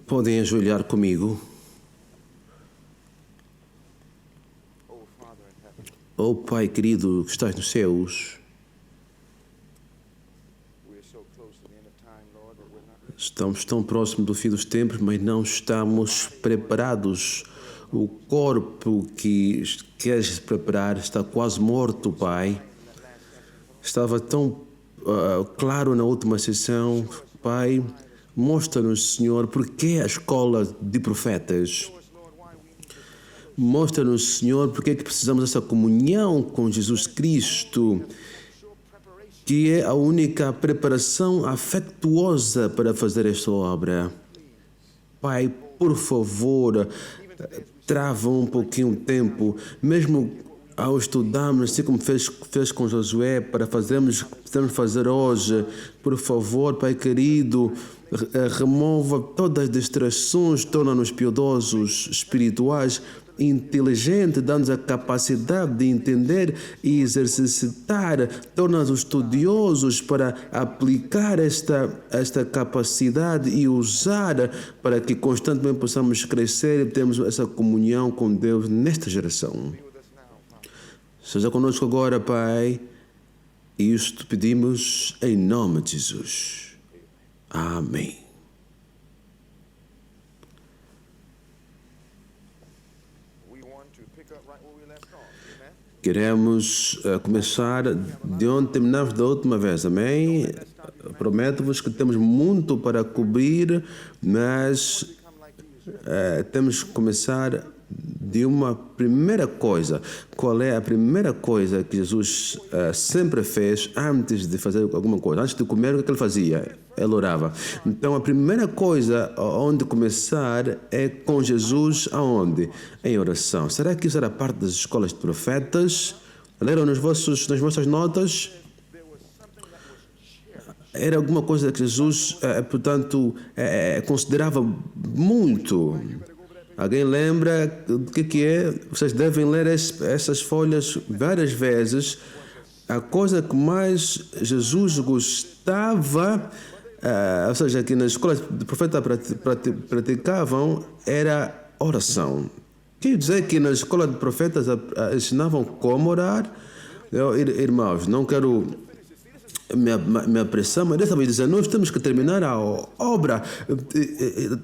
Podem ajoelhar comigo. Oh Pai querido que estás nos céus, estamos tão próximos do fim dos tempos, mas não estamos preparados. O corpo que queres preparar está quase morto, Pai. Estava tão claro na última sessão, Pai. Mostra-nos, Senhor, porque a escola de profetas. Mostra-nos, Senhor, porque é que precisamos dessa comunhão com Jesus Cristo, que é a única preparação afetuosa para fazer esta obra. Pai, por favor, trava um pouquinho o tempo, mesmo ao estudarmos, assim como fez com Josué, para fazermos o que precisamos fazer hoje. Por favor, Pai querido, remova todas as distrações, torna-nos piedosos, espirituais, inteligente, dando-nos a capacidade de entender e exercitar, torna-nos estudiosos para aplicar esta capacidade e usar para que constantemente possamos crescer e termos essa comunhão com Deus nesta geração. Seja conosco agora, Pai, e isto pedimos em nome de Jesus. Amém. Queremos começar de onde terminamos da última vez, amém? Prometo-vos que temos muito para cobrir, mas temos que começar de uma primeira coisa. Qual é a primeira coisa que Jesus sempre fez antes de fazer alguma coisa? Antes de comer, o que ele fazia? Ele orava. Então, a primeira coisa onde começar é com Jesus aonde? Em oração. Será que isso era parte das escolas de profetas? Leram nas vossas notas? Era alguma coisa que Jesus, considerava muito. Alguém lembra do que é? Vocês devem ler essas folhas várias vezes. A coisa que mais Jesus gostava, ou seja, que nas escolas de profeta praticavam, era oração. Quer dizer que nas escolas de profetas ensinavam como orar? Irmãos, não quero me apressar, mas dessa vez dizer, nós temos que terminar a obra.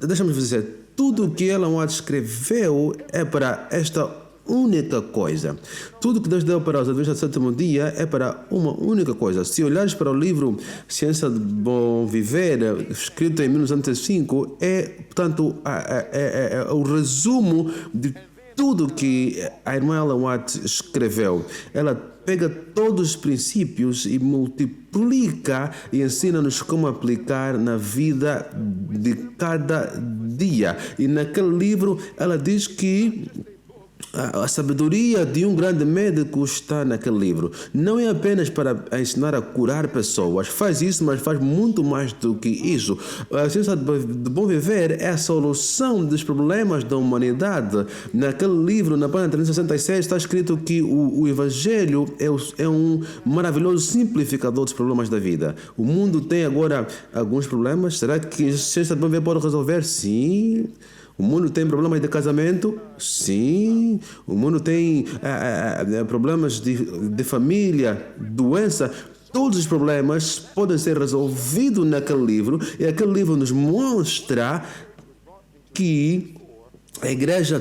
Deixa-me dizer, tudo o que Ellen White escreveu é para esta única coisa. Tudo que Deus deu para os adventistas do sétimo dia é para uma única coisa. Se olhares para o livro Ciência de Bom Viver, escrito em 1905, portanto, o resumo de tudo que a irmã Ellen White escreveu. Ela pega todos os princípios e multiplica e ensina-nos como aplicar na vida de cada dia. E naquele livro ela diz que a sabedoria de um grande médico está naquele livro. Não é apenas para ensinar a curar pessoas. Faz isso, mas faz muito mais do que isso. A ciência de bom viver é a solução dos problemas da humanidade. Naquele livro, na página 366, está escrito que o Evangelho é um maravilhoso simplificador dos problemas da vida. O mundo tem agora alguns problemas. Será que a ciência de bom viver pode resolver? Sim. O mundo tem problemas de casamento? Sim. O mundo tem problemas de família, doença. Todos os problemas podem ser resolvidos naquele livro. E aquele livro nos mostra que a igreja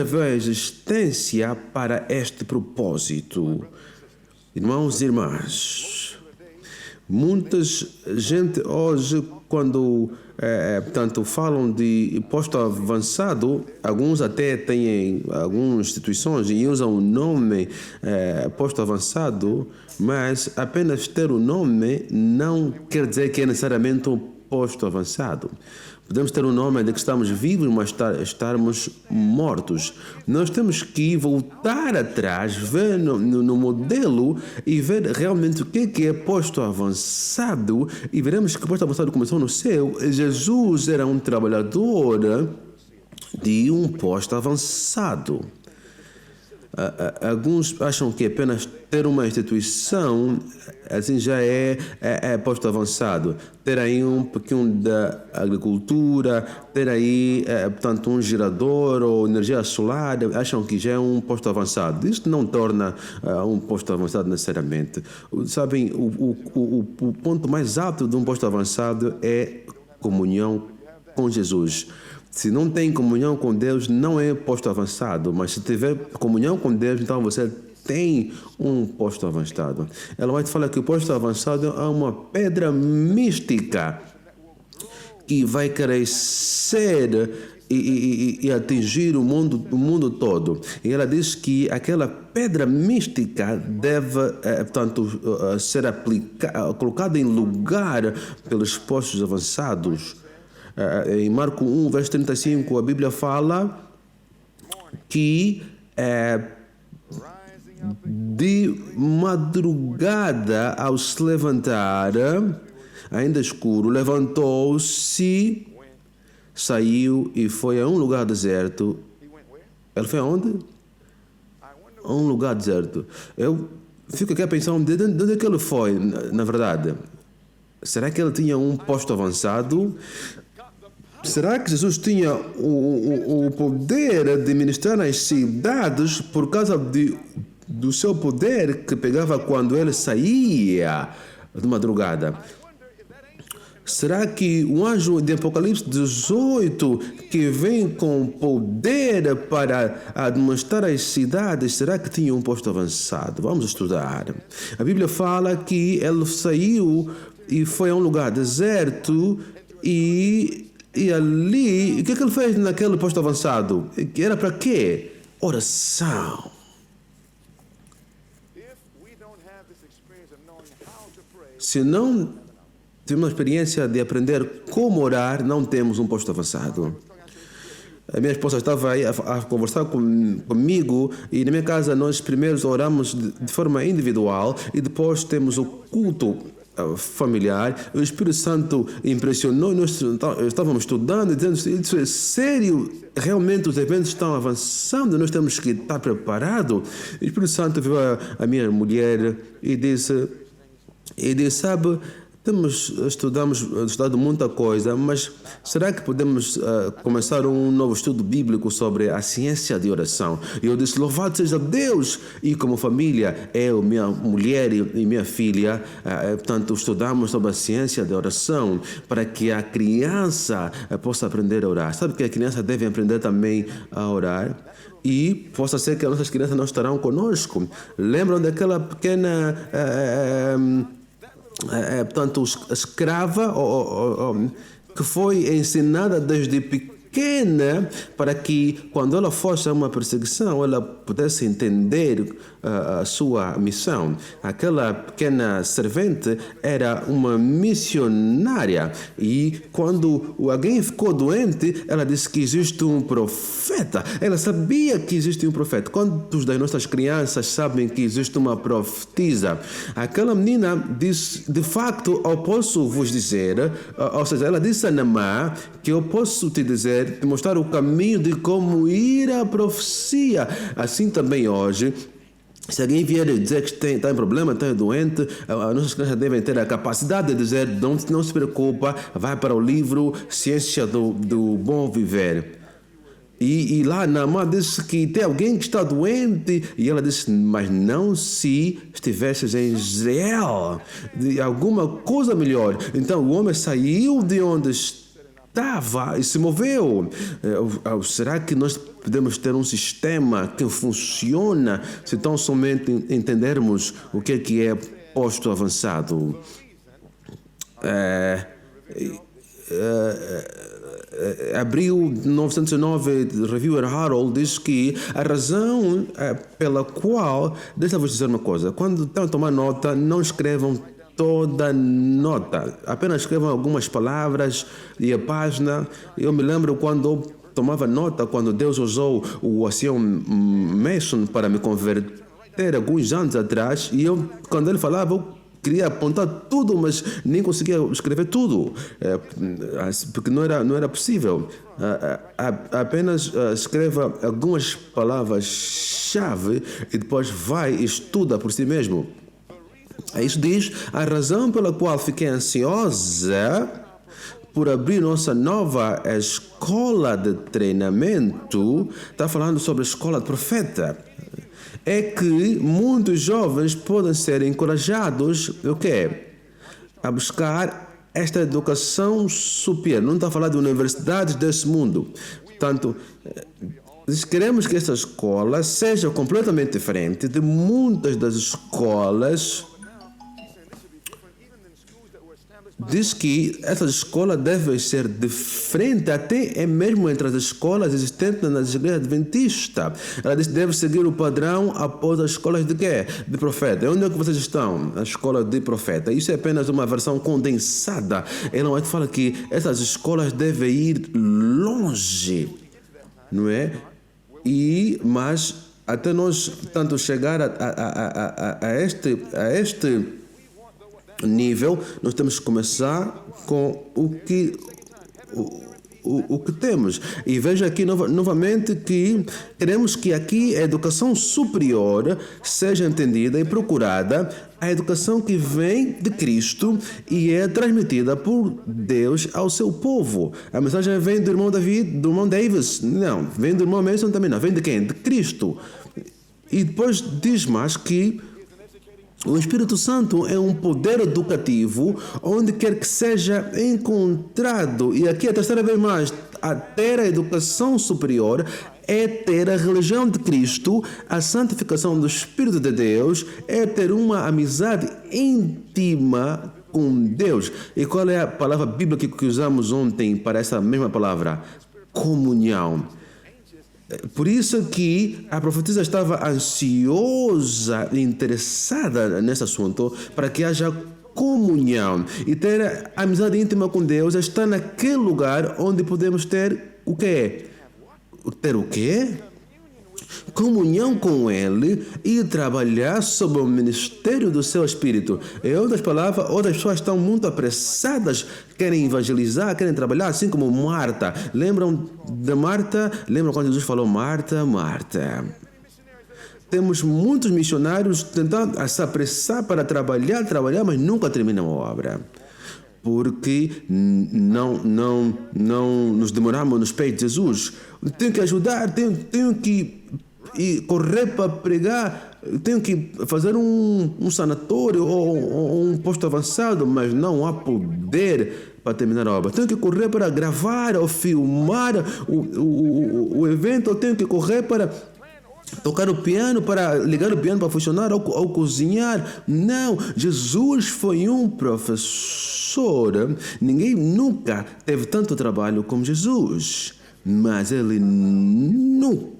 veio à existência para este propósito. Irmãos e irmãs, muita gente hoje, quando falam de posto avançado, alguns até têm algumas instituições e usam o nome posto avançado, mas apenas ter o nome não quer dizer que é necessariamente um posto avançado. Podemos ter um nome de que estamos vivos, mas estarmos mortos. Nós temos que voltar atrás, ver no modelo e ver realmente o que é posto avançado, e veremos que o posto avançado começou no céu. Jesus era um trabalhador de um posto avançado. Alguns acham que apenas ter uma instituição assim já é posto avançado. Ter aí um pouquinho da agricultura, ter aí, portanto, um gerador ou energia solar, acham que já é um posto avançado. Isto não torna um posto avançado necessariamente. Sabem, o ponto mais alto de um posto avançado é comunhão com Jesus. Se não tem comunhão com Deus, não é posto avançado. Mas se tiver comunhão com Deus, então você tem um posto avançado. Ela vai te falar que o posto avançado é uma pedra mística que vai crescer e atingir o mundo todo. E ela diz que aquela pedra mística deve, portanto, ser colocada em lugar pelos postos avançados. Em Marcos 1, verso 35, a Bíblia fala que de madrugada, ao se levantar, ainda escuro, levantou-se, saiu e foi a um lugar deserto. Ele foi aonde? A um lugar deserto. Eu fico aqui a pensar de onde é que ele foi, na verdade. Será que ele tinha um posto avançado? Será que Jesus tinha o poder de ministrar nas cidades por causa do seu poder que pegava quando ele saía de madrugada? Será que o anjo de Apocalipse 18, que vem com poder para demonstrar as cidades, será que tinha um posto avançado? Vamos estudar. A Bíblia fala que ele saiu e foi a um lugar deserto e ali, o que ele fez naquele posto avançado? Era para quê? Oração. Se não temos uma experiência de aprender como orar, não temos um posto avançado. A minha esposa estava aí a conversar comigo e na minha casa nós primeiro oramos de forma individual e depois temos o culto familiar. O Espírito Santo impressionou, nós estávamos estudando, dizendo: isso é sério, realmente os eventos estão avançando, nós temos que estar preparados. O Espírito Santo viu a minha mulher e disse, sabe, temos estudado muita coisa, mas será que podemos começar um novo estudo bíblico sobre a ciência de oração? E eu disse: louvado seja Deus! E como família, eu, minha mulher e minha filha, portanto, estudamos sobre a ciência de oração para que a criança possa aprender a orar. Sabe que a criança deve aprender também a orar? E possa ser que as nossas crianças não estarão conosco. Lembram daquela pequena... portanto, a escrava que foi ensinada desde pequena para que quando ela fosse a uma perseguição ela pudesse entender a sua missão. Aquela pequena servente era uma missionária e quando alguém ficou doente, ela disse que existe um profeta. Ela sabia que existe um profeta. Quantos das nossas crianças sabem que existe uma profetisa? Aquela menina disse: de facto, eu posso vos dizer, ou seja, ela disse a Naamã que eu posso te dizer, te mostrar o caminho de como ir à profecia. Assim também hoje, se alguém vier dizer que está em problema, está doente, as nossas crianças devem ter a capacidade de dizer: não se preocupa, vai para o livro Ciência do Bom Viver. E lá Naamã disse que tem alguém que está doente, e ela disse: mas não se estivesses em Israel, de alguma coisa melhor. Então o homem saiu de onde estava e se moveu. Será que nós podemos ter um sistema que funciona se tão somente entendermos o que é posto avançado? Abril de 1909, Reviewer Harold diz que a razão pela qual... Deixa eu vos dizer uma coisa: quando estão a tomar nota, não escrevam toda nota, apenas escrevam algumas palavras e a página. Eu me lembro quando eu tomava nota, quando Deus usou o Ancião Mason para me converter alguns anos atrás, e eu, quando ele falava, eu queria apontar tudo, mas nem conseguia escrever tudo, porque não era possível. Apenas escreva algumas palavras-chave e depois vai e estuda por si mesmo. Isso diz a razão pela qual fiquei ansiosa por abrir nossa nova escola de treinamento. Está falando sobre a escola de profeta. É que muitos jovens podem ser encorajados a buscar esta educação superior. Não está falando de universidades desse mundo. Portanto, queremos que esta escola seja completamente diferente de muitas das escolas. Diz que essas escolas devem ser diferentes, até mesmo entre as escolas existentes nas igrejas adventistas. Ela diz que deve seguir o padrão após as escolas de quê? De profeta. Onde é que vocês estão? A escola de profeta. Isso é apenas uma versão condensada. Ela fala que essas escolas devem ir longe, não é? Mas até nós tanto chegar a este nível, nós temos que começar com o que temos. E veja aqui novamente que queremos que aqui a educação superior seja entendida e procurada, a educação que vem de Cristo e é transmitida por Deus ao seu povo. A mensagem vem do irmão Davis? Não. Vem do irmão Mason também? Não. Vem de quem? De Cristo. E depois diz mais que o Espírito Santo é um poder educativo onde quer que seja encontrado. E aqui a terceira vez mais, a ter a educação superior é ter a religião de Cristo, a santificação do Espírito de Deus, é ter uma amizade íntima com Deus. E qual é a palavra bíblica que usamos ontem para essa mesma palavra? Comunhão. Por isso que a profetisa estava ansiosa e interessada nesse assunto, para que haja comunhão. E ter amizade íntima com Deus está naquele lugar onde podemos ter o quê? Ter o quê? Comunhão com Ele e trabalhar sob o ministério do seu Espírito. Em outras palavras, outras pessoas estão muito apressadas, querem evangelizar, querem trabalhar, assim como Marta. Lembram de Marta? Lembram quando Jesus falou Marta, Marta? Temos muitos missionários tentando se apressar para trabalhar, mas nunca terminam a obra. Porque não nos demoramos nos pés de Jesus. Tenho que ajudar, tenho que correr para pregar, tenho que fazer um sanatório ou um posto avançado, mas não há poder para terminar a obra. Tenho que correr para gravar ou filmar o evento, ou tenho que correr para tocar o piano, para ligar o piano para funcionar, ou cozinhar. Não, Jesus foi um professor. Ninguém nunca teve tanto trabalho como Jesus, mas ele nunca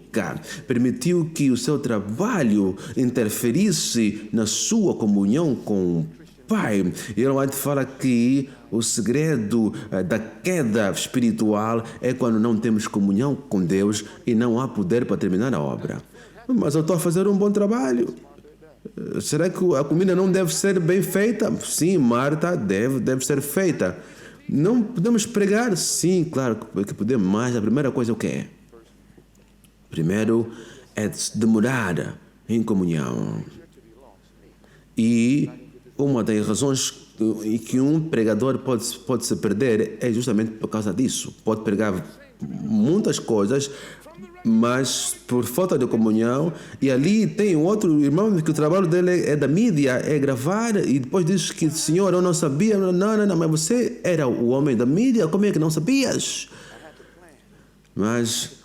permitiu que o seu trabalho interferisse na sua comunhão com o Pai. E ele fala que o segredo da queda espiritual é quando não temos comunhão com Deus e não há poder para terminar a obra. Mas eu estou a fazer um bom trabalho. Será que a comida não deve ser bem feita? Sim, Marta, deve ser feita. Não podemos pregar? Sim, claro que podemos, mas a primeira coisa é o que é? Primeiro é demorar em comunhão. E uma das razões em que um pregador pode se perder é justamente por causa disso. Pode pregar muitas coisas, mas por falta de comunhão. E ali tem outro irmão que o trabalho dele é da mídia, é gravar, e depois diz que, Senhor, eu não sabia. Não, mas você era o homem da mídia, como é que não sabias? Mas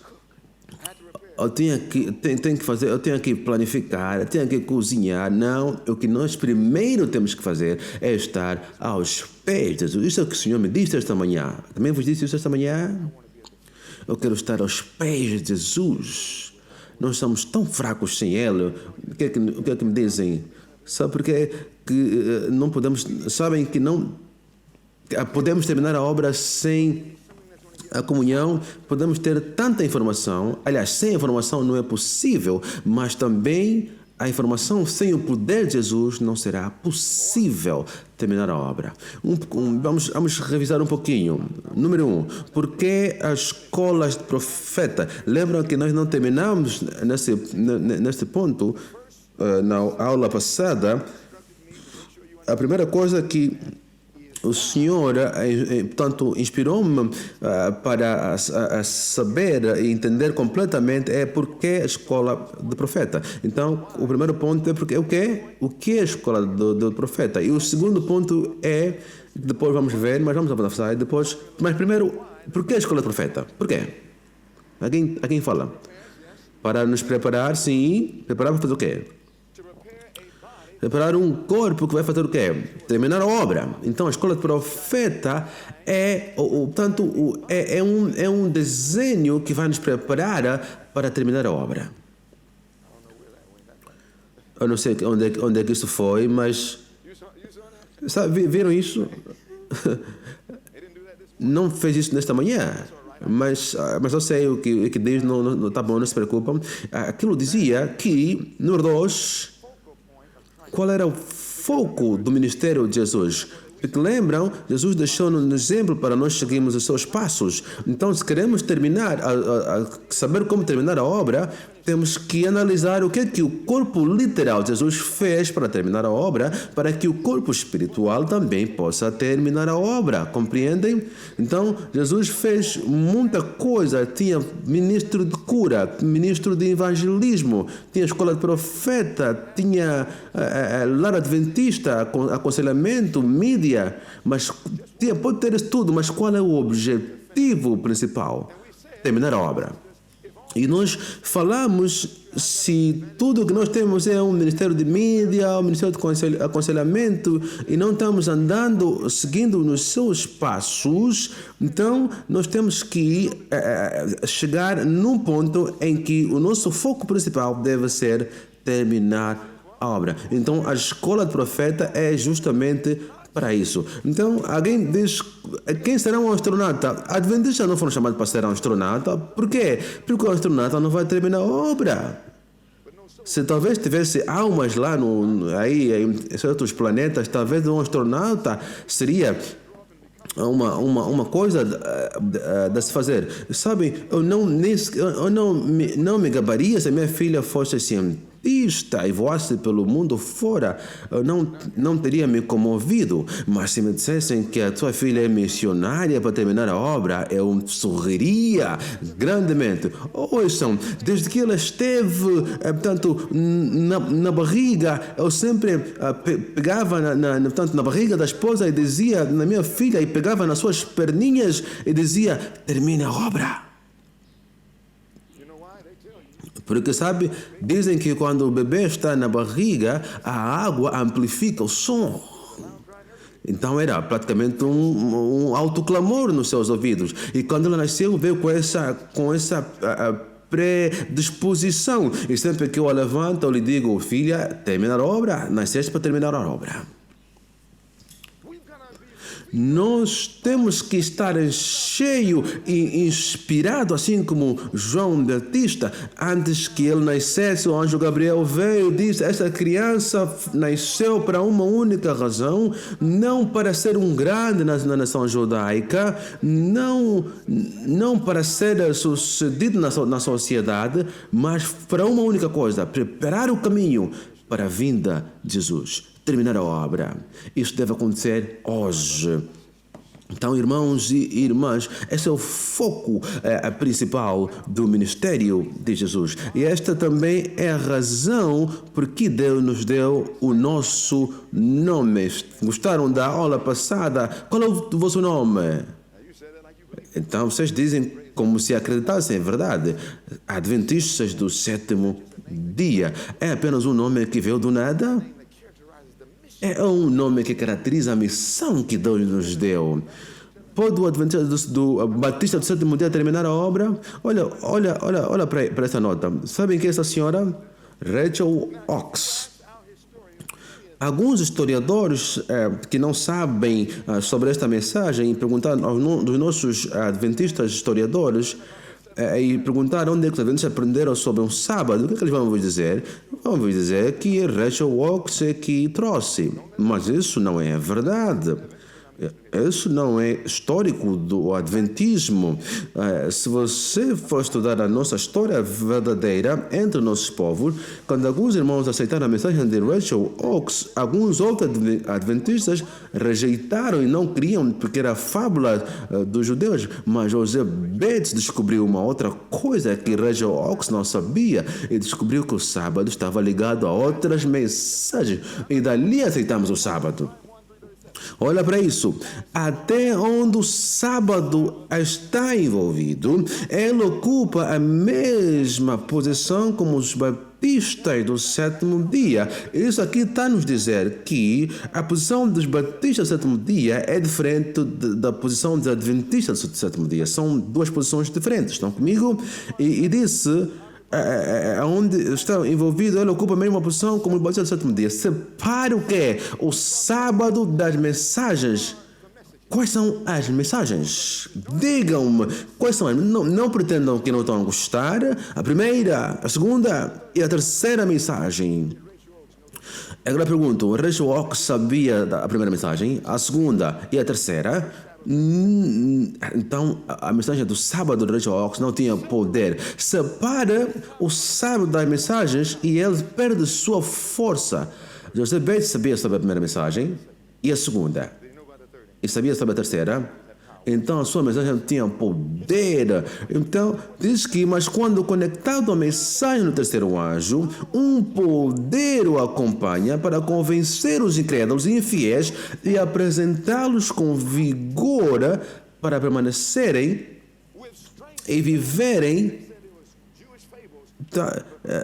eu tenho que fazer, eu tenho que planificar, eu tenho que cozinhar. Não, o que nós primeiro temos que fazer é estar aos pés de Jesus. Isso é o que o Senhor me disse esta manhã. Também vos disse isso esta manhã? Eu quero estar aos pés de Jesus. Nós somos tão fracos sem Ele. O que é que me dizem? Sabe porque que não podemos... Sabem que não podemos terminar a obra sem a comunhão. Podemos ter tanta informação. Aliás, sem informação não é possível. Mas também a informação, sem o poder de Jesus, não será possível terminar a obra. Vamos revisar um pouquinho. Número 1. Por que as escolas de profeta? Lembram que nós não terminamos nesse ponto na aula passada. A primeira coisa que o Senhor, portanto, inspirou-me para saber e entender completamente é porque a escola do profeta. Então, o primeiro ponto é porque o quê? O que é a escola do profeta? E o segundo ponto é, depois vamos ver, mas vamos avançar depois. Mas primeiro, por que a escola do profeta? Por quê? Alguém fala? Para nos preparar, sim. Preparar para fazer o quê? Preparar um corpo que vai fazer o quê? Terminar a obra. Então, a escola de profeta é um desenho que vai nos preparar para terminar a obra. Eu não sei onde é que isso foi, mas... Sabe, viram isso? Não fez isso nesta manhã. Mas eu sei o que Deus não está bom, não se preocupa. Aquilo dizia que, número 2... Qual era o foco do ministério de Jesus? Porque lembram, Jesus deixou-nos um exemplo para nós seguirmos os seus passos. Então, se queremos terminar, saber como terminar a obra, temos que analisar o que o corpo literal de Jesus fez para terminar a obra, para que o corpo espiritual também possa terminar a obra. Compreendem? Então, Jesus fez muita coisa. Tinha ministro de cura, ministro de evangelismo, tinha escola de profeta, tinha lar adventista, aconselhamento, mídia, mas pode ter isso tudo, mas qual é o objetivo principal? Terminar a obra. E nós falamos se tudo que nós temos é um ministério de mídia, um ministério de aconselhamento e não estamos seguindo nos seus passos, então nós temos que chegar num ponto em que o nosso foco principal deve ser terminar a obra. Então a escola de profeta é justamente para isso. Então, alguém diz, quem será um astronauta? Adventistas não foram chamados para ser um astronauta. Por quê? Porque o astronauta não vai terminar a obra. Se talvez tivesse almas lá em certos planetas, talvez um astronauta seria uma coisa de se fazer. Sabem, eu não me gabaria se minha filha fosse cientista e voasse pelo mundo fora, eu não teria me comovido. Mas se me dissessem que a tua filha é missionária para terminar a obra, eu sorriria grandemente. Ouçam, desde que ela esteve, portanto, na barriga, eu sempre pegava na barriga da esposa e dizia, na minha filha, e pegava nas suas perninhas e dizia, termina a obra. Porque, sabe, dizem que quando o bebê está na barriga, a água amplifica o som. Então era praticamente um alto clamor nos seus ouvidos. E quando ela nasceu, veio com essa predisposição. E sempre que eu a levanto, eu lhe digo, filha, terminar a obra, nasceste para terminar a obra. Nós temos que estar cheio e inspirado, assim como João Batista. Antes que ele nascesse, o anjo Gabriel veio e disse, essa criança nasceu para uma única razão, não para ser um grande na nação judaica, não para ser sucedido na sociedade, mas para uma única coisa, preparar o caminho para a vinda de Jesus. Terminar a obra. Isso deve acontecer hoje. Então, irmãos e irmãs, esse é o foco principal do ministério de Jesus. E esta também é a razão por que Deus nos deu o nosso nome. Gostaram da aula passada? Qual é o vosso nome? Então, vocês dizem como se acreditassem, é verdade. Adventistas do sétimo dia. É apenas um nome que veio do nada? É um nome que caracteriza a missão que Deus nos deu. Pode o Adventista do Batista do sétimo dia terminar a obra? Olha para essa nota. Sabem quem é essa senhora? Rachel Oakes. Alguns historiadores que não sabem sobre esta mensagem, perguntaram aos dos nossos adventistas historiadores, e perguntar onde é que os adventistas aprenderam sobre um sábado, o que é que eles vão dizer? Vão dizer que Rachel Oakes é que trouxe. Mas isso não é verdade. Isso não é histórico do adventismo. Se você for estudar a nossa história verdadeira entre nossos povos, quando alguns irmãos aceitaram a mensagem de Rachel Oakes, alguns outros adventistas rejeitaram e não queriam porque era fábula dos judeus. Mas José Bates descobriu uma outra coisa que Rachel Oakes não sabia e descobriu que o sábado estava ligado a outras mensagens. E dali aceitamos o sábado. Olha para isso. Até onde o sábado está envolvido, ele ocupa a mesma posição como os batistas do sétimo dia. Isso aqui está a nos dizer que a posição dos batistas do sétimo dia é diferente da posição dos adventistas do sétimo dia. São duas posições diferentes. Estão comigo? E disse... onde está envolvido, ele ocupa a mesma posição como o batistas do sétimo dia. Separe o que é o sábado das mensagens. Quais são as mensagens? Digam-me quais são. Não pretendam que não estão a gostar. A primeira, a segunda e a terceira mensagem. Agora pergunto, Rachel Oakes sabia da primeira mensagem, a segunda e a terceira? Então a mensagem do sábado de Rachel Oakes não tinha poder. Separa o sábado das mensagens e ele perde sua força. José Bates sabia sobre a primeira mensagem e a segunda, e sabia sobre a terceira. Então a sua mensagem não tinha poder. Então diz que, mas quando conectado à mensagem do terceiro anjo, um poder o acompanha para convencer os incrédulos e infiéis e apresentá-los com vigor para permanecerem e viverem.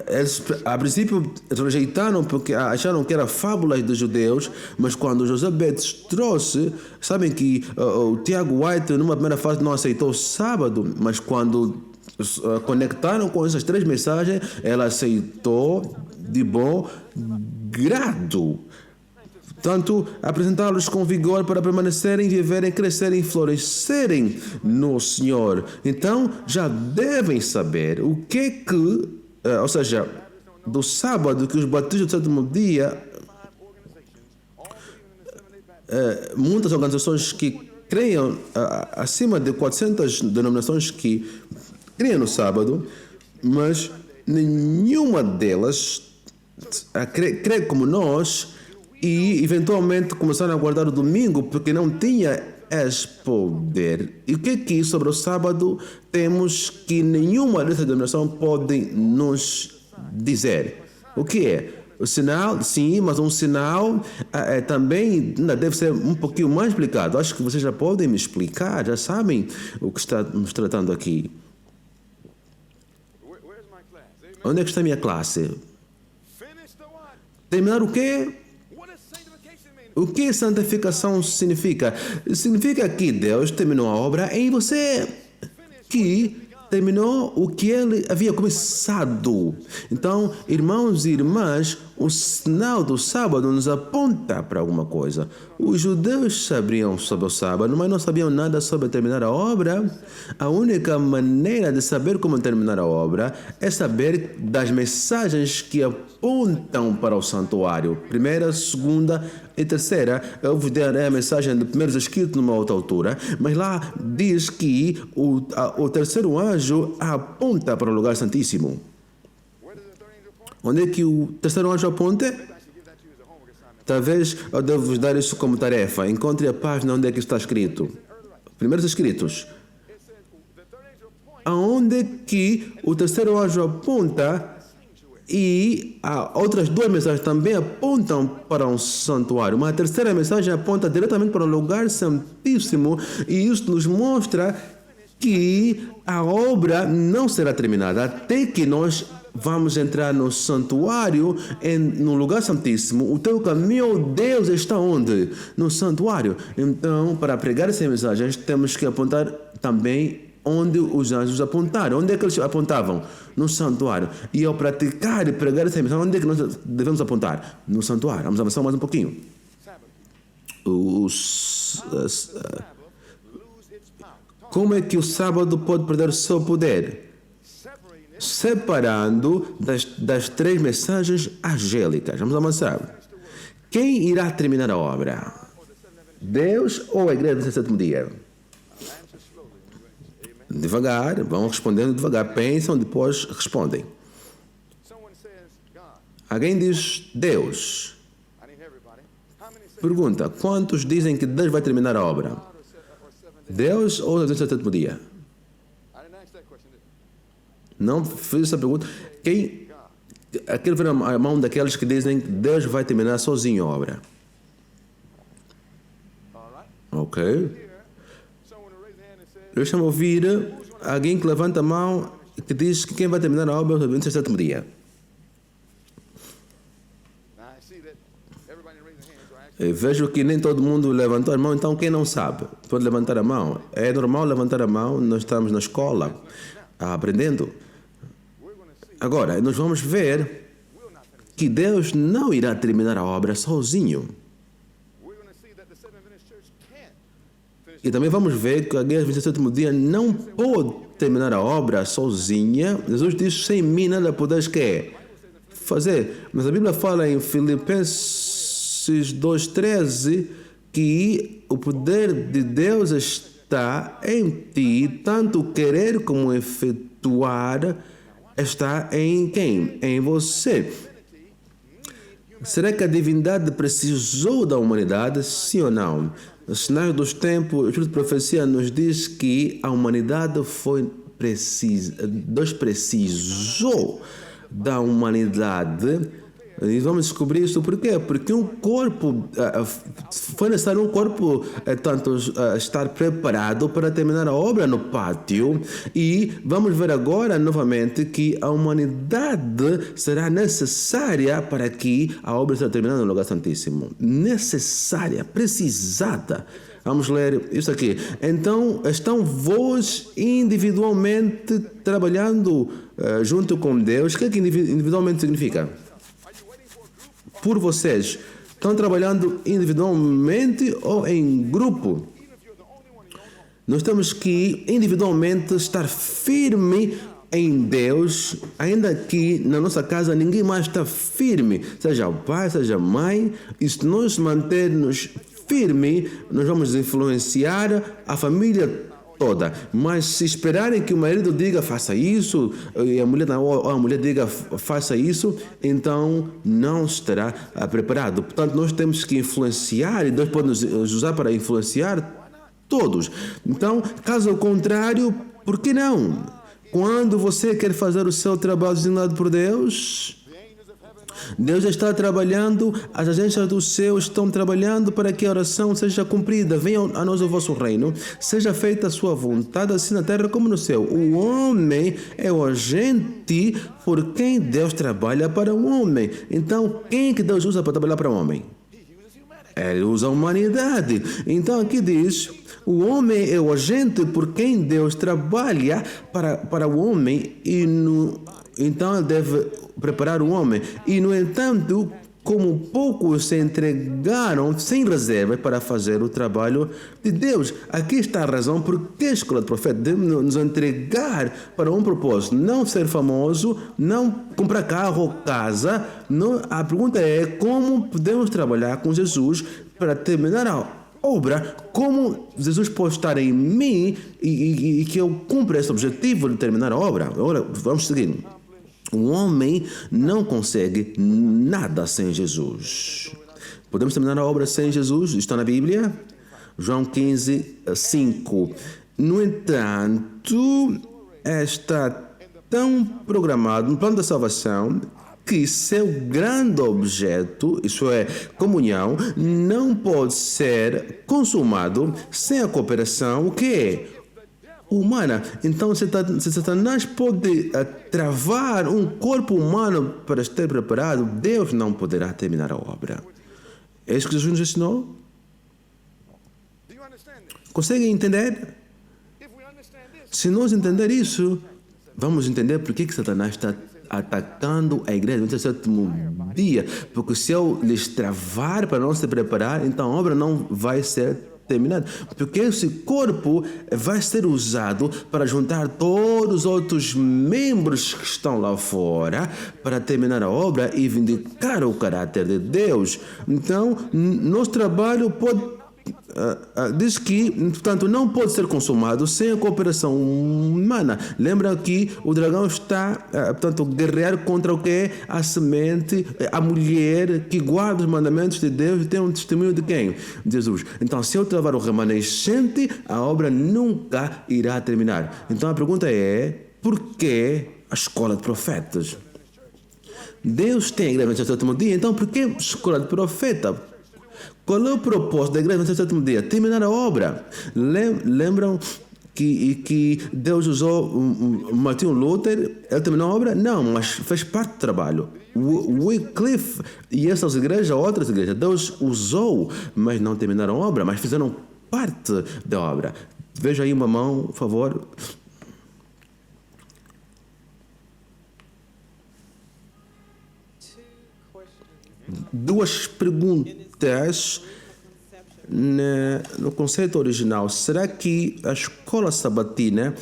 Eles, a princípio, rejeitaram porque acharam que era fábulas dos judeus, mas quando José Bates trouxe, sabem que o Tiago White, numa primeira fase, não aceitou o sábado, mas quando conectaram com essas três mensagens, ela aceitou de bom grado. Tanto apresentá-los com vigor para permanecerem, viverem, crescerem, florescerem no Senhor. Então, já devem saber o que ou seja, do sábado que os batistas do sétimo dia, muitas organizações que creiam, acima de 400 denominações que creiam no sábado, mas nenhuma delas crê como nós, e eventualmente começaram a guardar o domingo porque não tinha esse poder. E o que sobre o sábado temos que nenhuma dessas denominações pode nos dizer? O que é? O sinal, sim, mas um sinal também deve ser um pouquinho mais explicado. Acho que vocês já podem me explicar, já sabem o que estamos tratando aqui. Onde é que está a minha classe? Terminar o quê? O que santificação significa? Significa que Deus terminou a obra em você, que terminou o que ele havia começado. Então, irmãos e irmãs, o sinal do sábado nos aponta para alguma coisa. Os judeus sabiam sobre o sábado, mas não sabiam nada sobre terminar a obra. A única maneira de saber como terminar a obra é saber das mensagens que apontam para o santuário. Primeira, segunda e terceira. Eu vos darei a mensagem de primeiros escritos numa outra altura, mas lá diz que o terceiro anjo aponta para o lugar santíssimo. Onde é que o terceiro anjo aponta? Talvez eu devo vos dar isso como tarefa. Encontre a página onde é que está escrito. Primeiros escritos. Aonde é que o terceiro anjo aponta e outras duas mensagens também apontam para um santuário. Uma terceira mensagem aponta diretamente para o lugar santíssimo, e isso nos mostra que a obra não será terminada até que nós vamos entrar no santuário, no lugar santíssimo. O teu caminho, Deus, está onde? No santuário. Então, para pregar essa mensagem, temos que apontar também onde os anjos apontaram. Onde é que eles apontavam? No santuário. E ao praticar e pregar essa mensagem, onde é que nós devemos apontar? No santuário. Vamos avançar mais um pouquinho. Como é que o sábado pode perder o seu poder? separando das três mensagens angélicas. Vamos avançar. Quem irá terminar a obra? Deus ou a igreja do sétimo dia? Devagar, vão respondendo devagar. Pensam, depois respondem. Alguém diz Deus. Pergunta, quantos dizem que Deus vai terminar a obra? Deus ou a igreja do sétimo dia? Não fiz essa pergunta. Aquele foi a mão daqueles que dizem que Deus vai terminar sozinho a obra. Ok. Deixa-me ouvir alguém que levanta a mão e que diz que quem vai terminar a obra é o sétimo dia. Eu vejo que nem todo mundo levantou a mão, então quem não sabe pode levantar a mão. É normal levantar a mão, nós estamos na escola aprendendo. Agora, nós vamos ver que Deus não irá terminar a obra sozinho. E também vamos ver que a igreja do 27º dia não pode terminar a obra sozinha. Jesus diz, sem mim nada podeis fazer. Mas a Bíblia fala em Filipenses 2,13 que o poder de Deus está em ti, tanto querer como efetuar está em quem? Em você. Será que a divindade precisou da humanidade? Sim ou não? Nos sinais dos tempos, o Espírito de Profecia nos diz que a humanidade Deus precisou da humanidade. E vamos descobrir isso por quê? Porque um corpo, foi necessário um corpo tanto estar preparado para terminar a obra no pátio, e vamos ver agora novamente que a humanidade será necessária para que a obra seja terminada no lugar santíssimo. Necessária, precisada. Vamos ler isso aqui. Então, estão vós individualmente trabalhando junto com Deus. O que é que individualmente significa? Por vocês, estão trabalhando individualmente ou em grupo? Nós temos que individualmente estar firme em Deus, ainda que na nossa casa ninguém mais está firme, seja o pai, seja a mãe, e se nós mantermos firme, nós vamos influenciar a família toda. Mas se esperarem que o marido diga faça isso e a mulher diga faça isso, então não estará preparado. Portanto, nós temos que influenciar, e Deus pode nos usar para influenciar todos. Então, caso contrário, por que não? Quando você quer fazer o seu trabalho designado por Deus, Deus está trabalhando, as agências do céu estão trabalhando para que a oração seja cumprida. Venha a nós o vosso reino, seja feita a sua vontade, assim na terra como no céu. O homem é o agente por quem Deus trabalha para o homem. Então, quem que Deus usa para trabalhar para o homem? Ele usa a humanidade. Então, aqui diz, o homem é o agente por quem Deus trabalha para o homem, então ele deve preparar o homem. E, no entanto, como poucos se entregaram sem reserva para fazer o trabalho de Deus. Aqui está a razão por que a escola do profeta deve nos entregar para um propósito. Não ser famoso, não comprar carro ou casa. Não, a pergunta é como podemos trabalhar com Jesus para terminar a obra, como Jesus pode estar em mim e que eu cumpra esse objetivo de terminar a obra. Agora, vamos seguir. O homem não consegue nada sem Jesus. Podemos terminar a obra sem Jesus? Está na Bíblia? João 15, 5. No entanto, está tão programado no plano da salvação que seu grande objeto, isso é, comunhão, não pode ser consumado sem a cooperação, o que é? Humana. Então, se Satanás pode travar um corpo humano para estar preparado, Deus não poderá terminar a obra. É isso que Jesus nos ensinou? Conseguem entender? Se nós entender isso, vamos entender por que Satanás está atacando a igreja no sétimo dia. Porque se eu lhes travar para não se preparar, então a obra não vai ser terminado, porque esse corpo vai ser usado para juntar todos os outros membros que estão lá fora para terminar a obra e vindicar o caráter de Deus. Então, nosso trabalho pode diz que, portanto, não pode ser consumado sem a cooperação humana. Lembra que o dragão está, portanto, guerrear contra o que é a semente, a mulher que guarda os mandamentos de Deus e tem um testemunho de quem? De Jesus. Então, se eu travar o remanescente, a obra nunca irá terminar. Então, a pergunta é, por que a escola de profetas? Deus tem a igreja no sétimo dia, então por que escola de profeta? Qual é o propósito da igreja no sétimo dia? Terminar a obra. Lembram que Deus usou Martin Luther? Ele terminou a obra? Não, mas fez parte do trabalho. Wycliffe e essas igrejas, outras igrejas, Deus usou, mas não terminaram a obra, mas fizeram parte da obra. Veja aí uma mão, por favor. Duas perguntas no conceito original. Será que a escola sabatina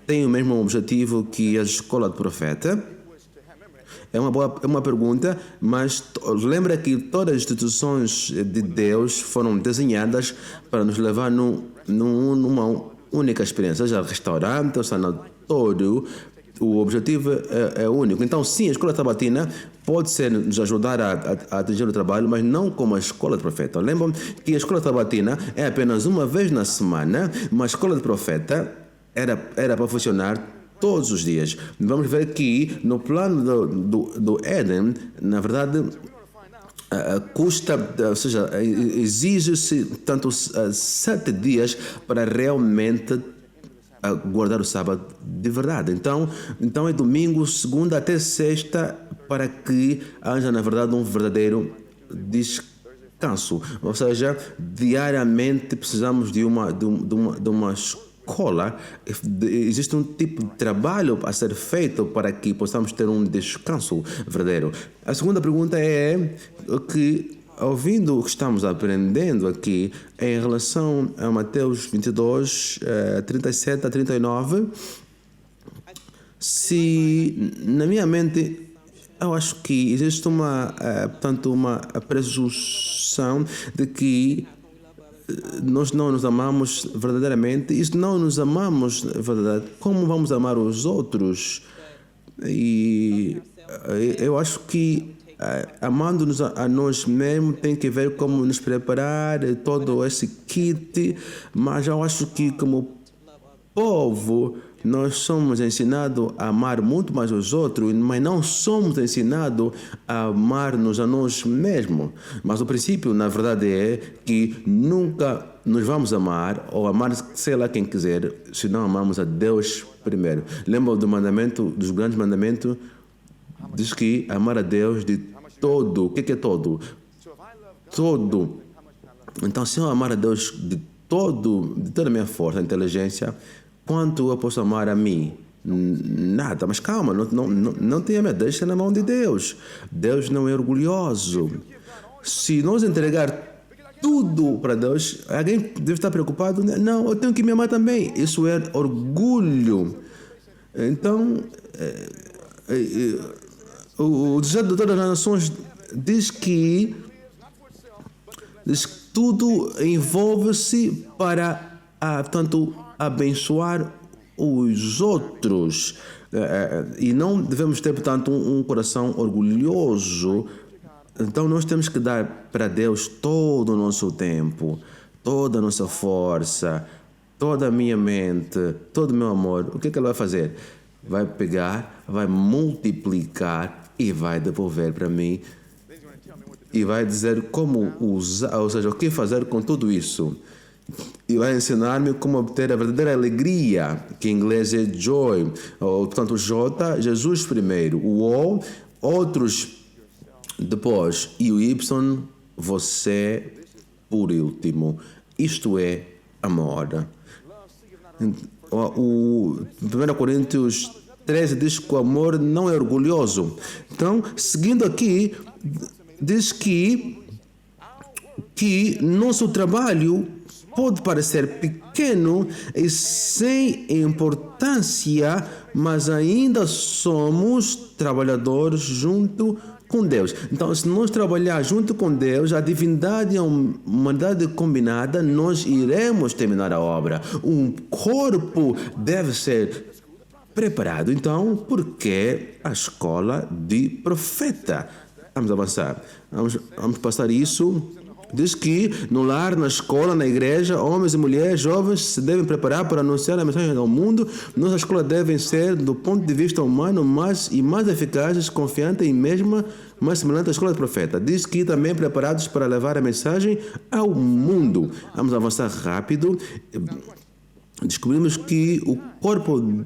tem o mesmo objetivo que a escola de profeta? É uma pergunta, mas lembra que todas as instituições de Deus foram desenhadas para nos levar numa única experiência, seja restaurante ou sanatório. O objetivo é único. Então, sim, a escola sabatina pode ser nos ajudar a atingir o trabalho, mas não como a escola de profeta. Lembram que a escola sabatina é apenas uma vez na semana, mas a escola de profeta era para funcionar todos os dias. Vamos ver que no plano do Éden, na verdade, ou seja, exige-se tanto 7 dias para realmente guardar o sábado de verdade. Então é domingo, segunda até sexta, para que haja, na verdade, um verdadeiro descanso. Ou seja, diariamente precisamos de uma escola. Existe um tipo de trabalho a ser feito para que possamos ter um descanso verdadeiro. A segunda pergunta é que, ouvindo o que estamos aprendendo aqui em relação a Mateus 22, 37 a 39, se na minha mente eu acho que existe uma presunção de que nós não nos amamos verdadeiramente. E se não nos amamos verdadeiramente, como vamos amar os outros? E eu acho que amando-nos a nós mesmos tem que ver como nos preparar todo esse kit, mas eu acho que como povo nós somos ensinados a amar muito mais os outros, mas não somos ensinados a amar-nos a nós mesmos. Mas o princípio, na verdade, é que nunca nos vamos amar, ou amar sei lá quem quiser, se não amamos a Deus primeiro. Lembra do mandamento, dos grandes mandamentos? Diz que amar a Deus de todo. O que é todo? Todo. Então, se eu amar a Deus de toda a minha força, inteligência, quanto eu posso amar a mim? Nada. Mas calma, não tenha medo, deixa na mão de Deus. Deus não é orgulhoso. Se nós entregar tudo para Deus, alguém deve estar preocupado. Não, eu tenho que me amar também. Isso é orgulho. Então, o desejo de todas as nações diz que tudo envolve-se para, tanto abençoar os outros, e não devemos ter, portanto, um coração orgulhoso. Então nós temos que dar para Deus todo o nosso tempo, toda a nossa força, toda a minha mente, todo o meu amor. O que Ele vai fazer? Vai pegar, vai multiplicar e vai devolver para mim, e vai dizer como usar, ou seja, o que fazer com tudo isso. E vai ensinar-me como obter a verdadeira alegria, que em inglês é joy. Portanto, J, Jesus primeiro, o O, outros depois, e o Y, você por último. Isto é amor. O 1 Coríntios 13 diz que o amor não é orgulhoso. Então, seguindo aqui, diz que que nosso trabalho pode parecer pequeno e sem importância, mas ainda somos trabalhadores junto com Deus. Então, se nós trabalhar junto com Deus, a divindade e a humanidade combinada, nós iremos terminar a obra. Um corpo deve ser preparado. Então, por que a escola de profeta? Vamos avançar. Vamos passar isso. Diz que no lar, na escola, na igreja, homens e mulheres, jovens se devem preparar para anunciar a mensagem ao mundo. Nossa escola deve ser, do ponto de vista humano, mais eficazes, confiante e mesmo mais semelhante à escola de profeta. Diz que também preparados para levar a mensagem ao mundo. Vamos avançar rápido. Descobrimos que o corpo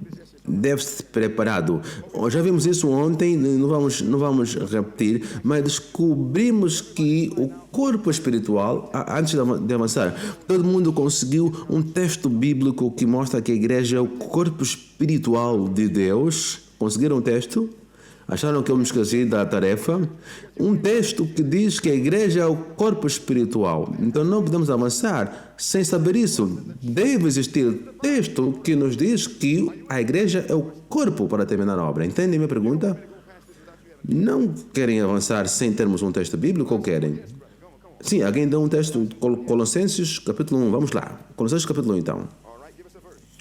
deve ser preparado. Já vimos isso ontem, não vamos repetir, mas descobrimos que o corpo espiritual, antes de avançar, todo mundo conseguiu um texto bíblico que mostra que a igreja é o corpo espiritual de Deus. Conseguiram o texto? Acharam que eu me esqueci da tarefa? Um texto que diz que a igreja é o corpo espiritual. Então não podemos avançar sem saber isso. Deve existir texto que nos diz que a igreja é o corpo para terminar a obra. Entendem minha pergunta? Não querem avançar sem termos um texto bíblico ou querem? Sim, alguém dá um texto, Colossenses capítulo 1. Vamos lá. Colossenses capítulo 1 então.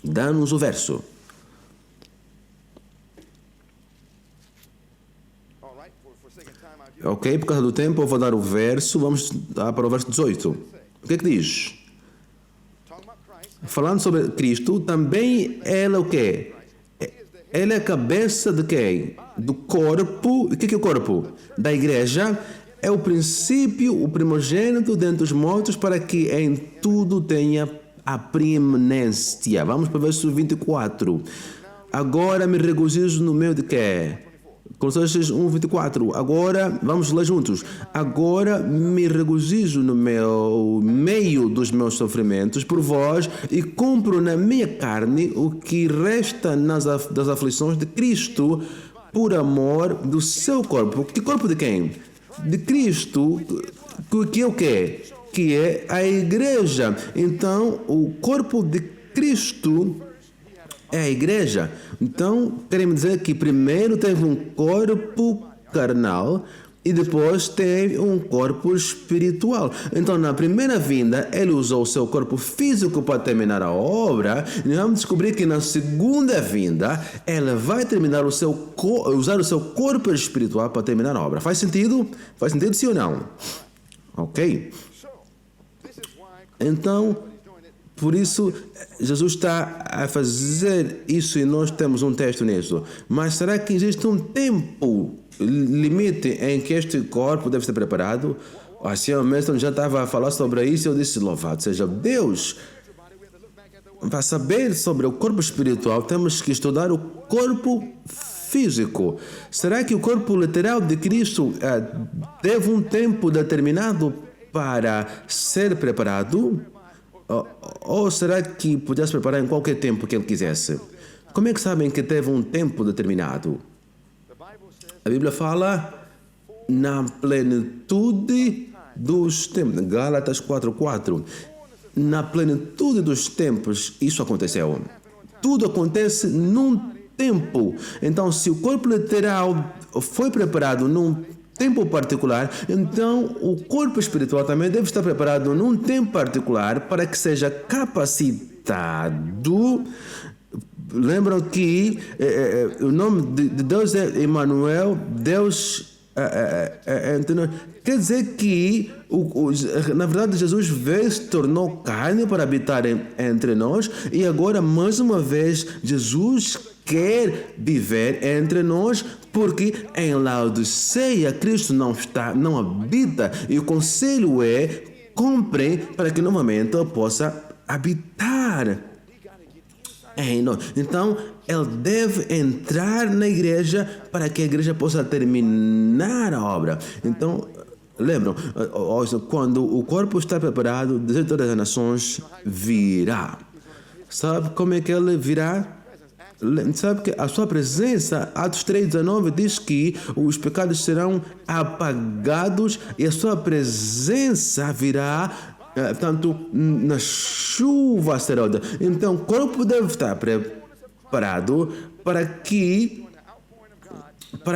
Dá-nos o verso. Ok, por causa do tempo eu vou dar o verso. Vamos para o verso 18. O que é que diz? Falando sobre Cristo, também Ele o quê? Ele é a cabeça de quem? Do corpo. O que é o corpo? Da igreja. É o princípio, o primogênito dentre os mortos, para que em tudo tenha a preeminência. Vamos para o verso 24. Agora me regozijo no meio de quê? Colossenses 1:24. Agora, vamos ler juntos. Agora me regozijo no meio dos meus sofrimentos por vós e cumpro na minha carne o que resta das aflições de Cristo por amor do seu corpo. Que corpo de quem? De Cristo, que é o quê? Que é a igreja. Então, o corpo de Cristo é a igreja. Então, queremos dizer que primeiro teve um corpo carnal e depois teve um corpo espiritual. Então, na primeira vinda, ele usou o seu corpo físico para terminar a obra. E vamos descobrir que na segunda vinda, ele vai terminar usar o seu corpo espiritual para terminar a obra. Faz sentido? Faz sentido, sim ou não? Ok. Então, por isso, Jesus está a fazer isso e nós temos um texto nisso. Mas será que existe um tempo limite em que este corpo deve ser preparado? Assim, o mestre já estava a falar sobre isso e eu disse, louvado seja Deus. Para saber sobre o corpo espiritual, temos que estudar o corpo físico. Será que o corpo literal de Cristo teve um tempo determinado para ser preparado? Ou será que podia se preparar em qualquer tempo que ele quisesse? Como é que sabem que teve um tempo determinado? A Bíblia fala na plenitude dos tempos. Gálatas 4:4. Na plenitude dos tempos, isso aconteceu. Tudo acontece num tempo. Então, se o corpo literal foi preparado num tempo particular, então o corpo espiritual também deve estar preparado num tempo particular para que seja capacitado. Lembram que o nome de Deus é Emmanuel, Deus quer dizer que na verdade Jesus veio, se tornou carne para habitar entre nós e agora mais uma vez Jesus quer viver entre nós, porque em Laodiceia Cristo não habita e o conselho é comprem para que novamente ele possa habitar em nós. Então ele deve entrar na igreja para que a igreja possa terminar a obra. Então lembram, quando o corpo está preparado, o desejo de todas as nações virá. Sabe como é que ele virá? Sabe que a sua presença, Atos 3,19 diz que os pecados serão apagados e a sua presença virá, tanto na chuva serôdia. Então, o corpo deve estar preparado para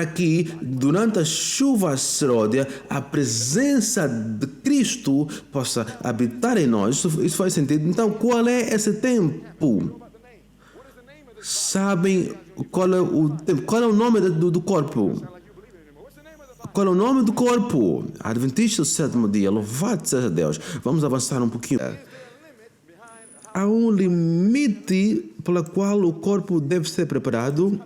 que durante a chuva serôdia a presença de Cristo possa habitar em nós. Isso faz sentido. Então, qual é esse tempo? Sabem qual é o tempo? Qual é o nome do corpo? Qual é o nome do corpo? Adventista do sétimo dia. Louvado seja Deus. Vamos avançar um pouquinho. Há um limite pelo qual o corpo deve ser preparado.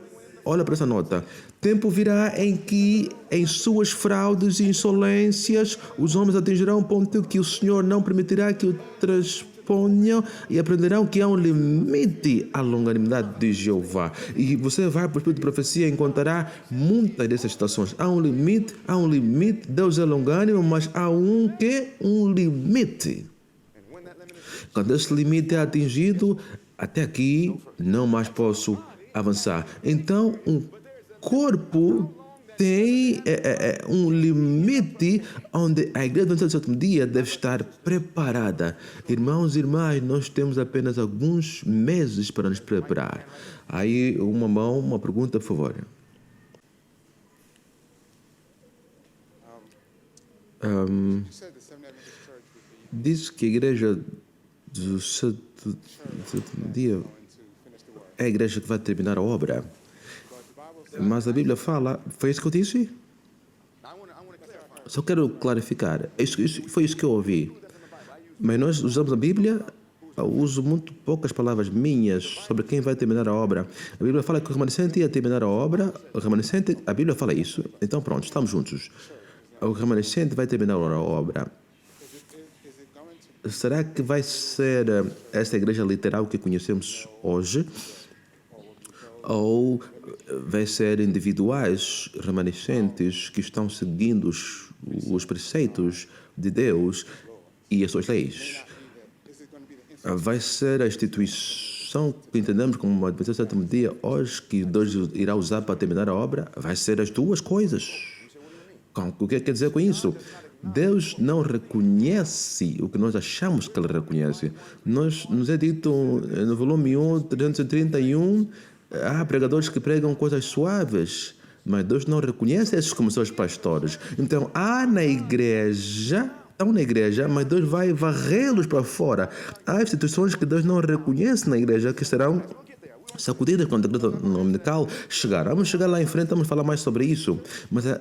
Olha para essa nota. Tempo virá em que, em suas fraudes e insolências, os homens atingirão um ponto que o Senhor não permitirá que o transponham e aprenderão que há um limite à longanimidade de Jeová. E você vai para o Espírito de Profecia e encontrará muitas dessas situações. Há um limite, Deus é longânimo, mas há um limite. Quando esse limite é atingido, até aqui não mais posso avançar. Então, um corpo tem um limite onde a igreja do sétimo dia deve estar preparada. Irmãos e irmãs, nós temos apenas alguns meses para nos preparar. Aí, uma pergunta, por favor. Diz que a igreja do sétimo dia é a igreja que vai terminar a obra. Mas a Bíblia fala, foi isso que eu disse? Só quero clarificar, foi isso que eu ouvi. Mas nós usamos a Bíblia, eu uso muito poucas palavras minhas sobre quem vai terminar a obra. A Bíblia fala que o remanescente ia terminar a obra, a Bíblia fala isso. Então pronto, estamos juntos. O remanescente vai terminar a obra. Será que vai ser esta igreja literal que conhecemos hoje? Ou vai ser individuais remanescentes que estão seguindo os preceitos de Deus e as suas leis? Vai ser a instituição que entendemos como uma Adventista do sétimo dia hoje que Deus irá usar para terminar a obra? Vai ser as duas coisas. O que quer dizer com isso? Deus não reconhece o que nós achamos que Ele reconhece. Nos é dito no volume 1, 331, há pregadores que pregam coisas suaves, mas Deus não reconhece esses como seus pastores. Então, estão na igreja, mas Deus vai varrê-los para fora. Há instituições que Deus não reconhece na igreja que serão sacudidas quando a igreja dominical chegar. Vamos chegar lá em frente, vamos falar mais sobre isso.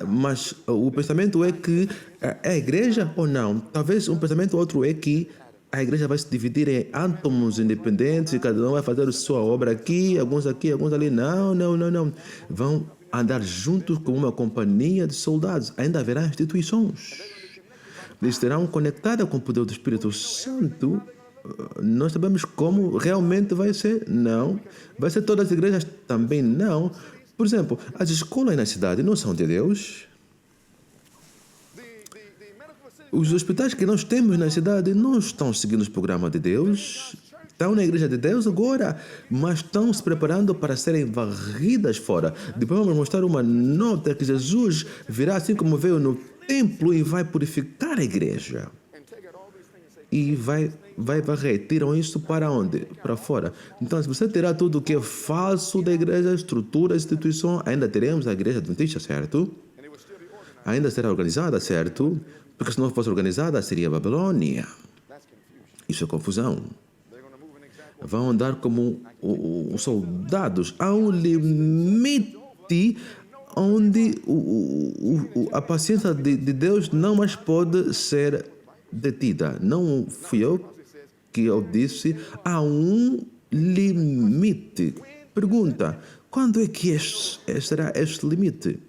Mas o pensamento é que é a igreja ou não? Talvez um pensamento outro é que a igreja vai se dividir em átomos independentes e cada um vai fazer a sua obra aqui, alguns ali. Não. Vão andar juntos como uma companhia de soldados. Ainda haverá instituições. Eles serão conectados com o poder do Espírito Santo. Nós sabemos como realmente vai ser? Não. Vai ser todas as igrejas? Também não. Por exemplo, as escolas na cidade não são de Deus. Os hospitais que nós temos na cidade não estão seguindo os programas de Deus. Estão na igreja de Deus agora, mas estão se preparando para serem varridas fora. Depois vamos mostrar uma nota que Jesus virá assim como veio no templo e vai purificar a igreja. E vai varrer. Tiram isso para onde? Para fora. Então, se você tirar tudo o que é falso da igreja, estrutura, instituição, ainda teremos a igreja adventista, certo? Ainda será organizada, certo? Porque se não fosse organizada, seria a Babilônia. Isso é confusão. Vão andar como os soldados. Há um limite onde a paciência de Deus não mais pode ser detida. Não fui eu que eu disse. Há um limite. Pergunta, quando é que será este limite?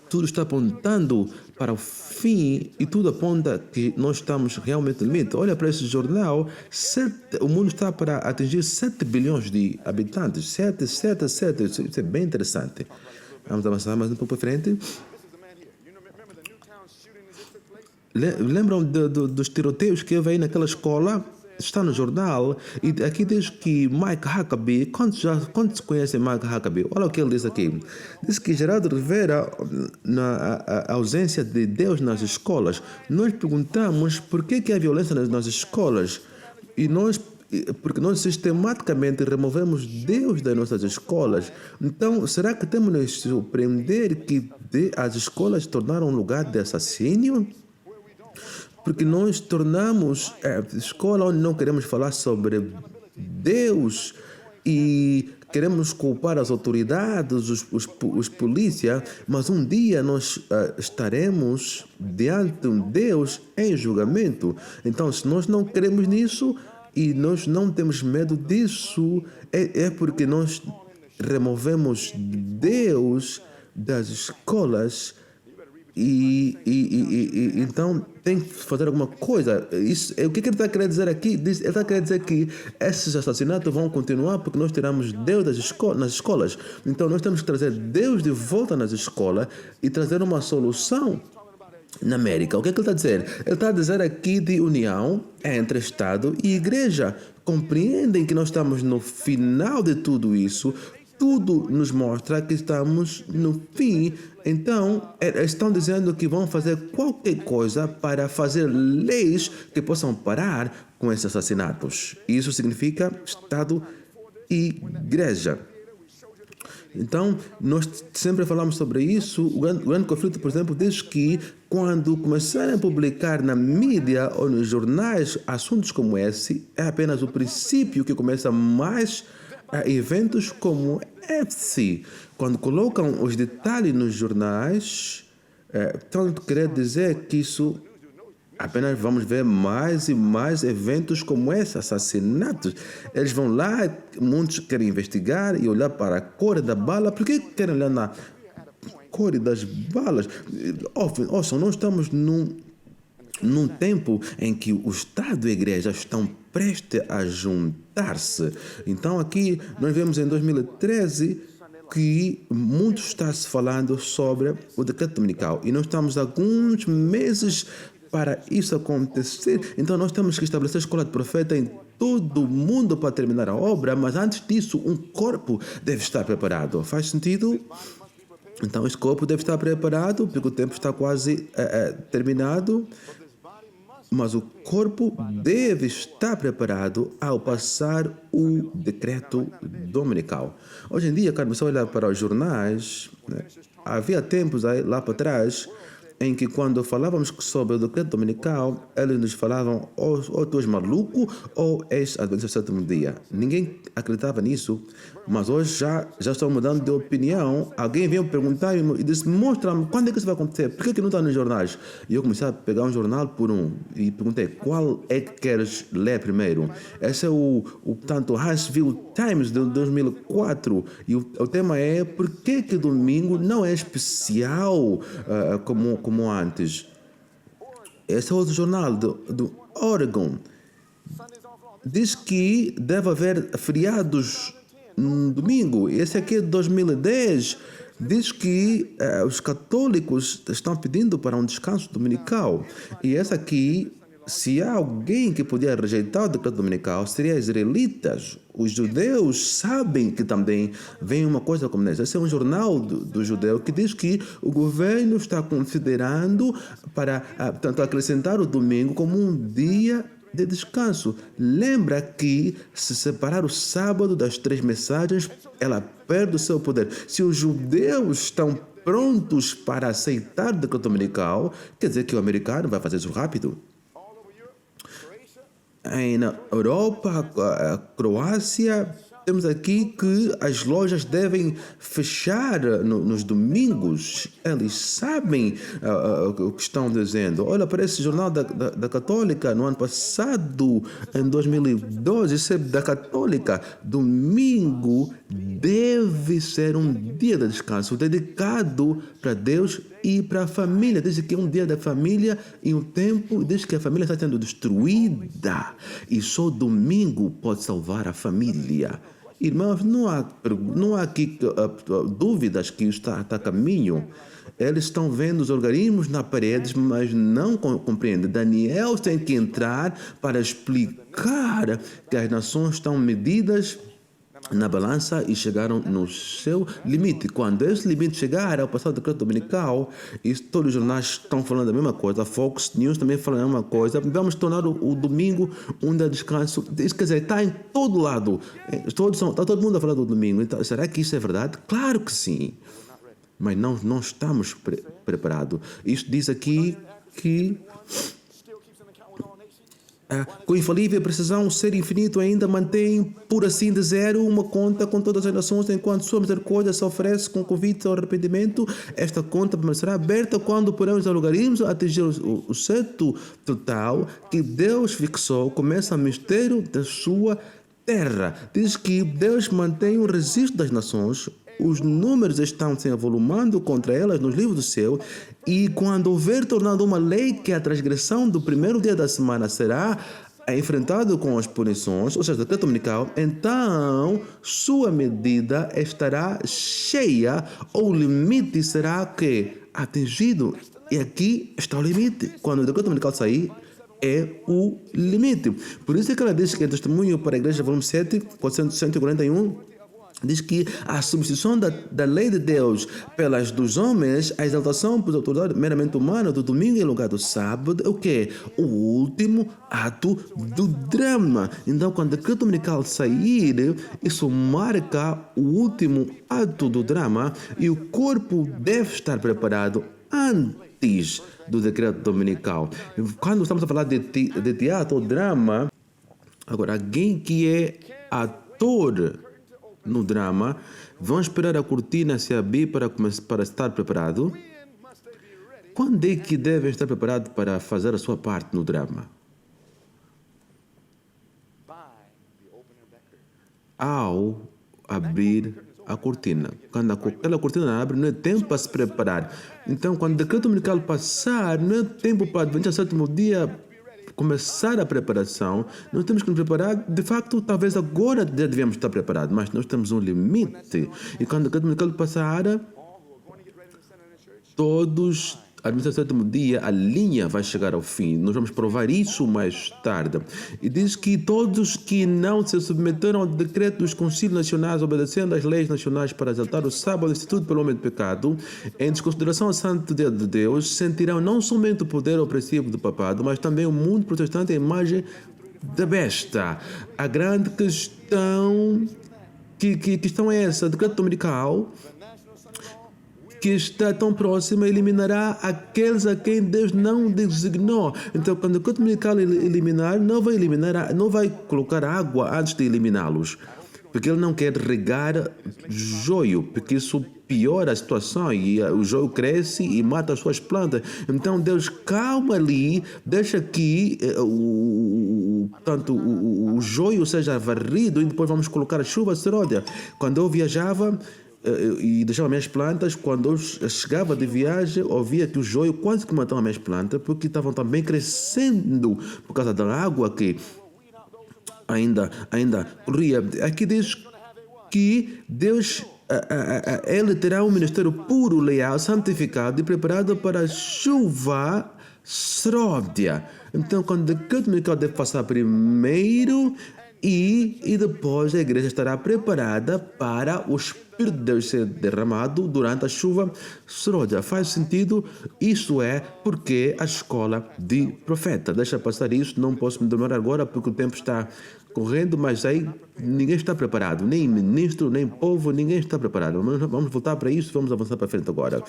Tudo está apontando para o fim e tudo aponta que nós estamos realmente no limite. Olha para esse jornal, o mundo está para atingir 7 bilhões de habitantes. 7. Isso é bem interessante. Vamos avançar mais um pouco para frente. Lembram dos tiroteios que houve aí naquela escola? está no jornal e aqui diz que Mike Huckabee, quantos conhecem Mike Huckabee? Olha o que ele diz aqui. Diz que Geraldo Rivera, a ausência de Deus nas escolas, nós perguntamos por que há violência nas escolas porque nós sistematicamente removemos Deus das nossas escolas. Então, será que temos de nos surpreender que as escolas se tornaram um lugar de assassínio? Porque nós tornamos a escola onde não queremos falar sobre Deus e queremos culpar as autoridades, os polícias, mas um dia nós estaremos diante de Deus em julgamento. Então, se nós não queremos nisso e nós não temos medo disso, é porque nós removemos Deus das escolas. Então tem que fazer alguma coisa. O que ele está querendo dizer aqui? Ele está querendo dizer que esses assassinatos vão continuar porque nós tiramos Deus nas escolas. Então nós temos que trazer Deus de volta nas escolas e trazer uma solução na América. O que ele está a dizer? Ele está a dizer aqui de união entre Estado e Igreja. Compreendem que nós estamos no final de tudo isso. Tudo nos mostra que estamos no fim. Então, estão dizendo que vão fazer qualquer coisa para fazer leis que possam parar com esses assassinatos. Isso significa Estado e Igreja. Então, nós sempre falamos sobre isso. O grande conflito, por exemplo, diz que quando começarem a publicar na mídia ou nos jornais assuntos como esse, é apenas o princípio que começa mais eventos como esse. Quando colocam os detalhes nos jornais, tanto querer dizer que isso apenas vamos ver mais e mais eventos como esse, assassinatos. Eles vão lá, muitos querem investigar e olhar para a cor da bala. Por que querem olhar na cor das balas? Ouçam, nós estamos num tempo em que o Estado e a Igreja estão prestes a juntar-se. Então aqui nós vemos em 2013 que muito está se falando sobre o decreto dominical e nós estamos alguns meses para isso acontecer. Então nós temos que estabelecer a escola de profeta em todo o mundo para terminar a obra, mas antes disso um corpo deve estar preparado. Faz sentido? Então esse corpo deve estar preparado porque o tempo está quase terminado. Mas o corpo deve estar preparado ao passar o decreto dominical. Hoje em dia, quando você olha para os jornais, né, havia tempos lá para trás em que quando falávamos sobre o decreto dominical, eles nos falavam ou tu és maluco ou és adventista do sétimo dia. Ninguém acreditava nisso, mas hoje já estão mudando de opinião. Alguém veio perguntar e disse, mostra-me quando é que isso vai acontecer, por que não está nos jornais? E eu comecei a pegar um jornal por um e perguntei, qual é que queres ler primeiro? Esse é o Huntsville Times de 2004 e o tema é por que domingo não é especial como antes. Esse é outro jornal do Oregon. Diz que deve haver feriados no domingo. Esse aqui é de 2010. Diz que os católicos estão pedindo para um descanso dominical. E essa aqui, se há alguém que podia rejeitar o decreto dominical, seria os israelitas. Os judeus sabem que também vem uma coisa como essa. Esse é um jornal do judeu que diz que o governo está considerando para acrescentar o domingo como um dia de descanso. Lembra que se separar o sábado das 3 mensagens, ela perde o seu poder. Se os judeus estão prontos para aceitar o decreto dominical, quer dizer que o americano vai fazer isso rápido. Na Europa, a Croácia, temos aqui que as lojas devem fechar nos domingos. Eles sabem o que estão dizendo. Olha para esse jornal da Católica no ano passado, em 2012, isso é da Católica. Domingo deve ser um dia de descanso dedicado para Deus e para a família. Diz que é um dia da família e um tempo, diz que a família está sendo destruída e só domingo pode salvar a família. Irmãos, não há aqui dúvidas que isso está a caminho. Eles estão vendo os organismos na parede, mas não compreendem. Daniel tem que entrar para explicar que as nações estão medidas na balança e chegaram no seu limite. Quando esse limite chegar ao passado decreto dominical, e todos os jornais estão falando a mesma coisa, a Fox News também fala a mesma coisa, vamos tornar o domingo um dia de descanso. Isso quer dizer, está em todo lado. Está todo mundo a falar do domingo. Então, será que isso é verdade? Claro que sim. Mas não estamos preparados. Isto diz aqui que com infalível precisão, o ser infinito ainda mantém, por assim dizer, uma conta com todas as nações, enquanto sua misericórdia se oferece com convite ao arrependimento. Esta conta permanecerá aberta quando, porém, os algoritmos atingir o certo total que Deus fixou, começa o mistério da sua terra. Diz que Deus mantém o registro das nações. Os números estão se avolumando contra elas nos livros do céu, e quando houver tornado uma lei que a transgressão do primeiro dia da semana será enfrentado com as punições, ou seja, decreto dominical, então sua medida estará cheia, ou o limite será que atingido. E aqui está o limite. Quando o decreto dominical sair, é o limite. Por isso é que ela diz que é testemunho para a igreja, volume 7, 141, diz que a substituição da lei de Deus pelas dos homens, a exaltação por autoridade meramente humana do domingo em lugar do sábado, é o quê? O último ato do drama. Então, quando o decreto dominical sair, isso marca o último ato do drama, e o corpo deve estar preparado antes do decreto dominical. Quando estamos a falar de teatro ou drama, agora, alguém que é ator no drama, vão esperar a cortina se abrir para estar preparado. Quando é que devem estar preparados para fazer a sua parte no drama? Ao abrir a cortina. Quando aquela cortina abre, não é tempo para se preparar. Então, quando o decreto dominical passar, não é tempo para adventir ao sétimo dia começar a preparação. Nós temos que nos preparar, de facto, talvez agora já devemos estar preparados, mas nós temos um limite. E quando o decreto dominical passar, todos, ao sétimo dia, a linha vai chegar ao fim. Nós vamos provar isso mais tarde. E diz que todos que não se submeteram ao decreto dos concílios nacionais, obedecendo às leis nacionais para exaltar o sábado instituído pelo homem de pecado, em desconsideração ao santo dia de Deus, sentirão não somente o poder opressivo do papado, mas também o mundo protestante à imagem da besta. A grande questão questão é essa: o decreto dominical, que está tão próxima, eliminará aqueles a quem Deus não designou. Então, quando o decreto dominical eliminar, não vai colocar água antes de eliminá-los, porque ele não quer regar joio, porque isso piora a situação e o joio cresce e mata as suas plantas. Então Deus calma ali, deixa que o joio seja varrido, e depois vamos colocar a chuva seródia. Quando eu viajava e deixava minhas plantas, quando eu chegava de viagem, ouvia que o joio quase que matava minhas plantas, porque estavam também crescendo por causa da água que ainda corria. Aqui diz que Deus, ele terá um ministério puro, leal, santificado e preparado para a chuva seródia. Então, quando o decreto dominical deve passar primeiro, e depois a igreja estará preparada para o Espírito de Deus ser derramado durante a chuva seródia. Faz sentido? Isso é porque a escola de profeta. Deixa passar isso, não posso me demorar agora porque o tempo está correndo, mas aí ninguém está preparado, nem ministro, nem povo, ninguém está preparado. Vamos voltar para isso, vamos avançar para frente agora.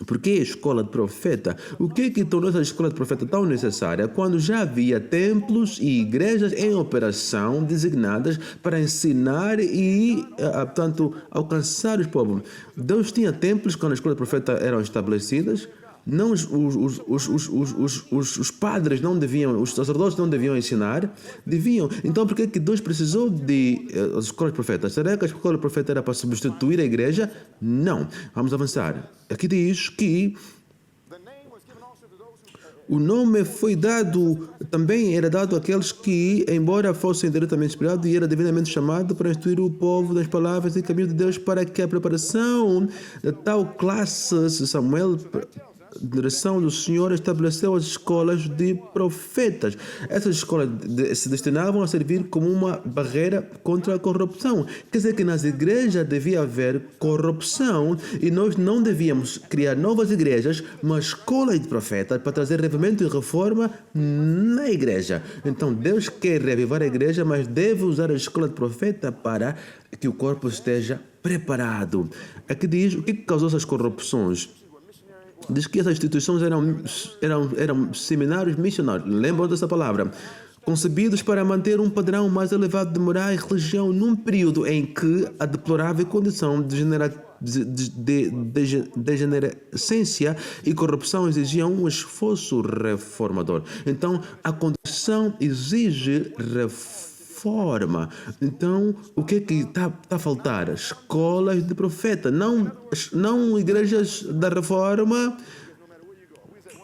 Por que a escola de profeta? O que tornou essa escola de profeta tão necessária quando já havia templos e igrejas em operação designadas para ensinar e, portanto, alcançar os povos? Deus tinha templos quando a escola de profeta eram estabelecidas. Não, os padres não deviam, os sacerdotes não deviam ensinar, deviam. Então, por que Deus precisou de as escolas de profetas? Será que a escola de profeta era para substituir a igreja? Não. Vamos avançar. Aqui diz que O nome foi dado, também era dado àqueles que, embora fossem diretamente inspirados, e era divinamente chamado para instruir o povo das palavras e caminho de Deus para que a preparação de tal classe, Samuel, direção do Senhor, estabeleceu as escolas de profetas. Essas escolas se destinavam a servir como uma barreira contra a corrupção. Quer dizer que nas igrejas devia haver corrupção e nós não devíamos criar novas igrejas, mas escolas de profetas para trazer revivimento e reforma na igreja. Então Deus quer revivar a igreja, mas deve usar a escola de profeta para que o corpo esteja preparado. Aqui diz o que causou essas corrupções. Diz que essas instituições eram seminários missionários. Lembram dessa palavra? Concebidos para manter um padrão mais elevado de moral e religião num período em que a deplorável condição de degenerescência e corrupção exigiam um esforço reformador. Então, a condição exige reforma. Então, o que é que está a faltar? Escolas de profeta, não igrejas da reforma,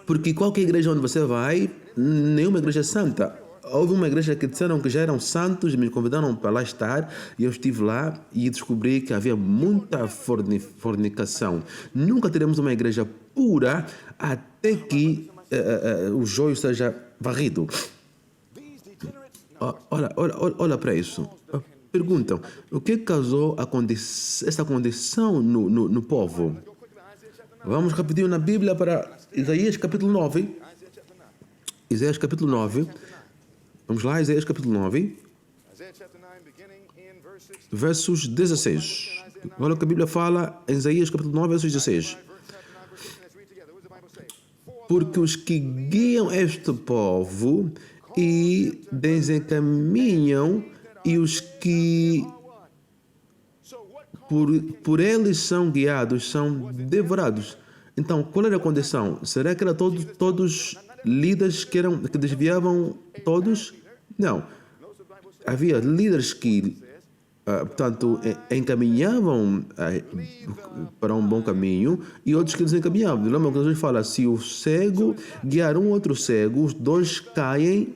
porque qualquer igreja onde você vai, nenhuma igreja é santa. Houve uma igreja que disseram que já eram santos, me convidaram para lá estar, e eu estive lá e descobri que havia muita fornicação. Nunca teremos uma igreja pura até que o joio seja varrido. Olha para isso. Perguntam, o que causou essa condição no povo? Vamos rapidinho na Bíblia para Isaías capítulo 9. Isaías capítulo 9. Vamos lá, Isaías capítulo 9. Versos 16. Olha o que a Bíblia fala em Isaías capítulo 9, versos 16. Porque os que guiam este povo e desencaminham, e os que por eles são guiados são devorados. Então, qual era a condição? Será que eram todos líderes que desviavam todos? Não. Havia líderes que, portanto, encaminhavam para um bom caminho e outros que desencaminhavam. Lembra que Jesus fala, se o cego guiar um outro cego, os dois caem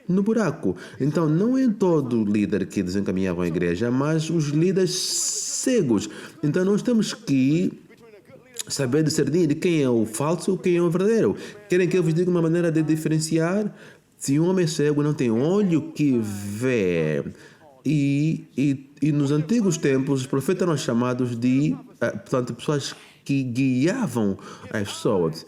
no buraco. Então, não é todo líder que desencaminhava a igreja, mas os líderes cegos. Então, nós temos que saber discernir quem é o falso e quem é o verdadeiro. Querem que eu vos diga uma maneira de diferenciar? Se um homem cego não tem olho que vê. E nos antigos tempos, os profetas eram chamados de, portanto, pessoas que guiavam as pessoas.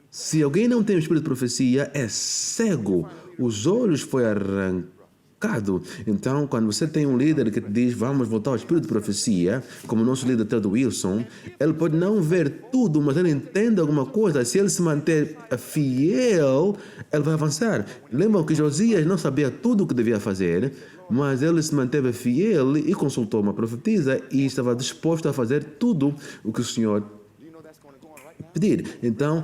Se alguém não tem o espírito de profecia, é cego. Os olhos foi arrancado. Então, quando você tem um líder que te diz, vamos voltar ao espírito de profecia, como o nosso líder Ted Wilson, ele pode não ver tudo, mas ele entende alguma coisa. Se ele se manter fiel, ele vai avançar. Lembram que Josias não sabia tudo o que devia fazer, mas ele se manteve fiel e consultou uma profetisa e estava disposto a fazer tudo o que o Senhor pedir. Então,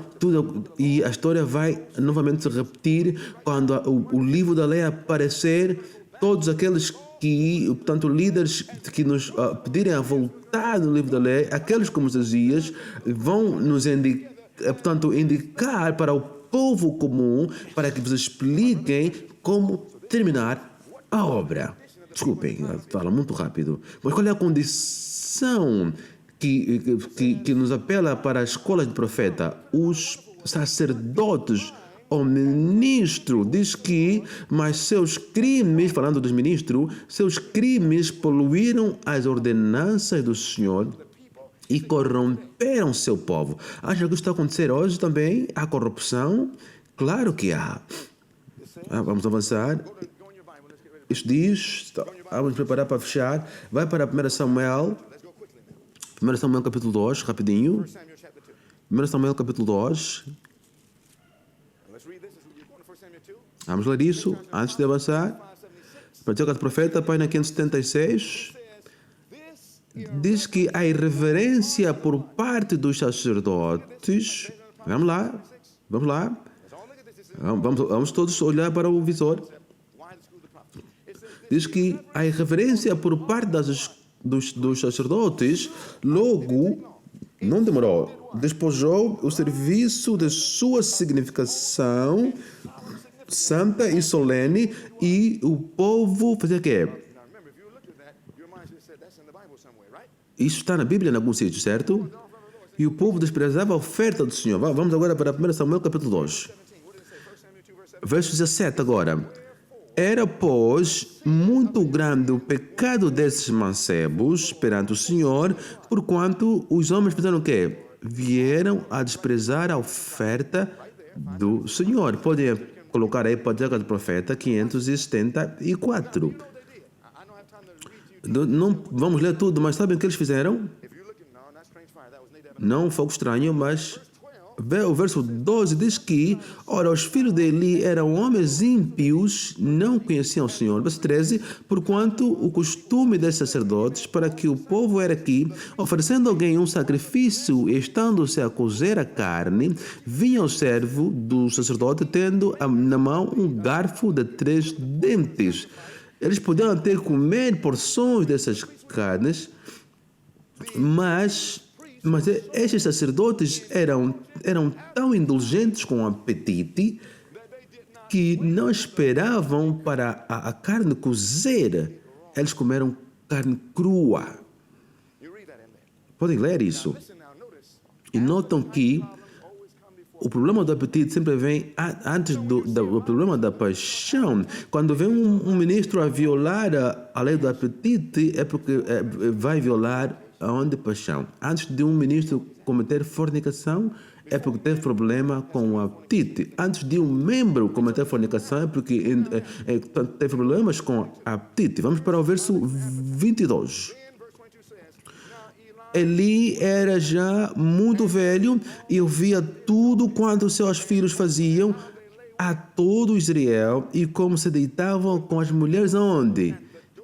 e a história vai novamente se repetir quando o livro da lei aparecer. Todos aqueles que, portanto, líderes que nos pedirem a voltar do livro da lei, aqueles como Josias, vão nos indicar para o povo comum, para que vos expliquem como terminar a obra. Desculpem, falo muito rápido. Mas qual é a condição que nos apela para a escola de profeta? Os sacerdotes ou ministro diz que, mas seus crimes, falando dos ministros, seus crimes poluíram as ordenanças do Senhor e corromperam seu povo. Acha que isso está a acontecer hoje também? Há corrupção? Claro que há. Vamos avançar. Isto diz, vamos preparar para fechar. Vai para 1 Samuel. 1 Samuel capítulo 2, rapidinho. 1 Samuel capítulo 2. Vamos ler isso antes de avançar. Pratica do Profeta, página 576. Diz que a irreverência por parte dos sacerdotes. Vamos lá. Vamos todos olhar para o visor. Diz que a irreverência por parte dos sacerdotes, logo Não demorou. Despojou o serviço de sua significação santa e solene, e o povo fazia o quê? Isso está na Bíblia em algum sítio, certo? E o povo desprezava a oferta do Senhor. Vamos agora para 1 Samuel capítulo 2. Verso 17 agora. Era, pois, muito grande o pecado desses mancebos perante o Senhor, porquanto os homens fizeram o quê? Vieram a desprezar a oferta do Senhor. Podem colocar aí para o profeta 574. Não vamos ler tudo, mas sabem o que eles fizeram? Não um fogo estranho, mas o verso 12 diz que, ora, os filhos de Eli eram homens ímpios, não conheciam o Senhor. Verso 13, porquanto o costume dos sacerdotes para que o povo era que, oferecendo a alguém um sacrifício, estando-se a cozer a carne, vinha o servo do sacerdote tendo na mão um garfo de 3 dentes. Eles podiam até comer porções dessas carnes, mas estes sacerdotes eram tão indulgentes com o apetite que não esperavam para a carne cozer. Eles comeram carne crua. Podem ler isso. E notam que o problema do apetite sempre vem antes do problema da paixão. Quando vem um ministro a violar a lei do apetite, é porque vai violar aonde paixão. Antes de um ministro cometer fornicação, é porque teve problema com o apetite. Antes de um membro cometer fornicação, é porque teve problemas com o apetite. Vamos para o verso 22. Eli era já muito velho e ouvia tudo quanto seus filhos faziam a todo Israel e como se deitavam com as mulheres aonde?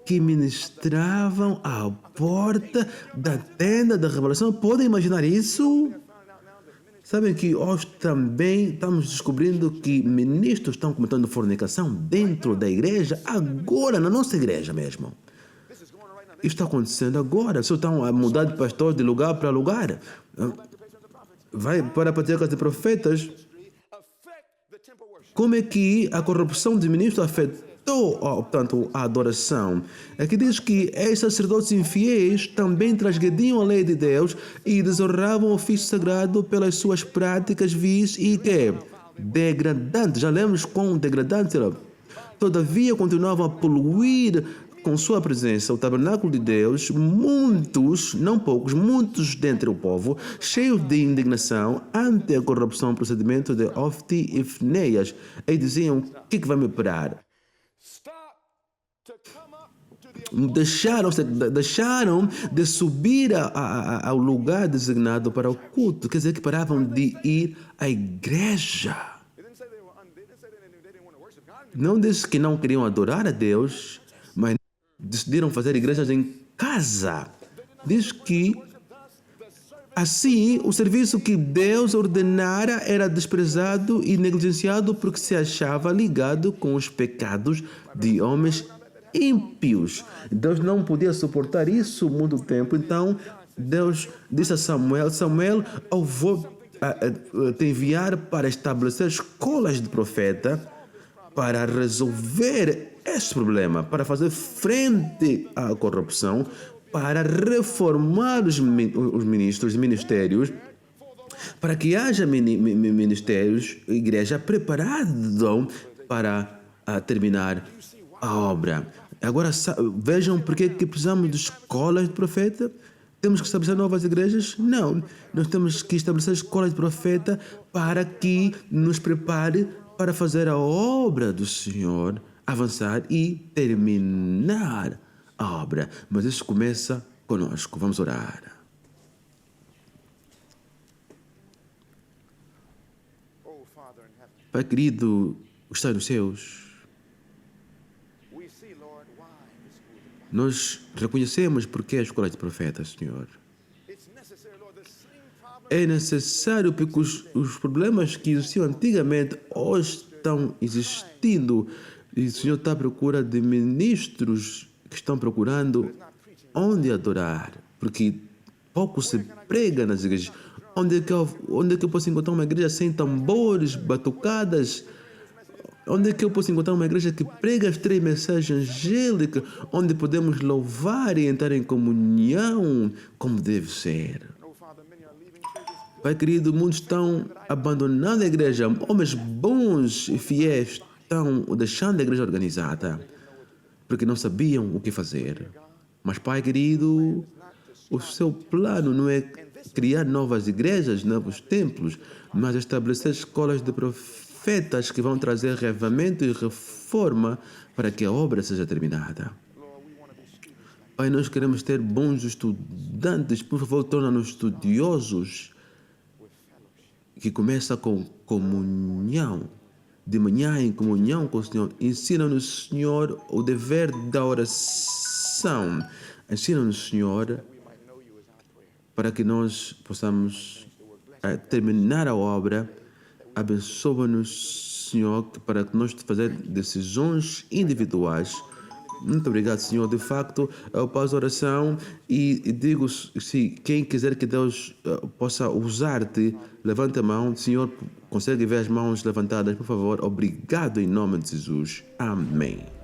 Que ministravam à porta da tenda da revelação. Podem imaginar isso? Sabem que hoje também estamos descobrindo que ministros estão cometendo fornicação dentro da igreja, agora na nossa igreja mesmo. Isso está acontecendo agora. Só estão a mudar de pastor de lugar para lugar. Vai para a patriarcas de profetas. Como é que a corrupção de ministros afetou, portanto, a adoração? Aqui diz que esses sacerdotes infiéis também transgrediam a lei de Deus e desonravam o ofício sagrado pelas suas práticas vis e que degradantes. Já lemos quão degradante era. Todavia continuavam a poluir com sua presença o tabernáculo de Deus. Muitos, não poucos, muitos dentre o povo, cheios de indignação ante a corrupção procedimento de Ofni e Finéias, e diziam: o que vai me parar? Deixaram de subir ao lugar designado para o culto, quer dizer que paravam de ir à igreja. Não disse que não queriam adorar a Deus, mas decidiram fazer igrejas em casa. Diz que assim o serviço que Deus ordenara era desprezado e negligenciado porque se achava ligado com os pecados de homens ímpios. Deus não podia suportar isso muito tempo. Então Deus disse a Samuel: Samuel, eu vou te enviar para estabelecer escolas de profeta para resolver esse problema, para fazer frente à corrupção, para reformar os ministros e ministérios, para que haja ministérios, igreja preparada para terminar a obra. Agora vejam porque que precisamos de escolas de profeta. Temos que estabelecer novas igrejas? Não. Nós temos que estabelecer escolas de profeta para que nos prepare para fazer a obra do Senhor, avançar e terminar a obra. Mas isso começa conosco. Vamos orar. Pai querido, que está nos céus, nós reconhecemos porque a escola de profetas, Senhor. É necessário porque os problemas que existiam antigamente hoje estão existindo. E o Senhor está à procura de ministros que estão procurando onde adorar. Porque pouco se prega nas igrejas. Onde é que eu posso encontrar uma igreja sem tambores, batucadas? Onde é que eu posso encontrar uma igreja que prega as 3 mensagens angélicas, onde podemos louvar e entrar em comunhão como deve ser? Pai querido, muitos estão abandonando a igreja. Homens bons e fiéis estão deixando a igreja organizada porque não sabiam o que fazer. Mas, Pai querido, o seu plano não é criar novas igrejas, novos templos, mas estabelecer escolas de profetas que vão trazer reavivamento e reforma para que a obra seja terminada. Pai, nós queremos ter bons estudantes. Por favor, torna-nos estudiosos, que começa com comunhão. De manhã em comunhão com o Senhor. Ensina-nos, Senhor, o dever da oração. Ensina-nos, Senhor, para que nós possamos terminar a obra. Abençoa-nos, Senhor, para que nós fazer decisões individuais. Muito obrigado, Senhor. De facto, eu passo a oração e digo, se quem quiser que Deus possa usar-te, levante a mão. Senhor, consegue ver as mãos levantadas, por favor. Obrigado em nome de Jesus. Amém.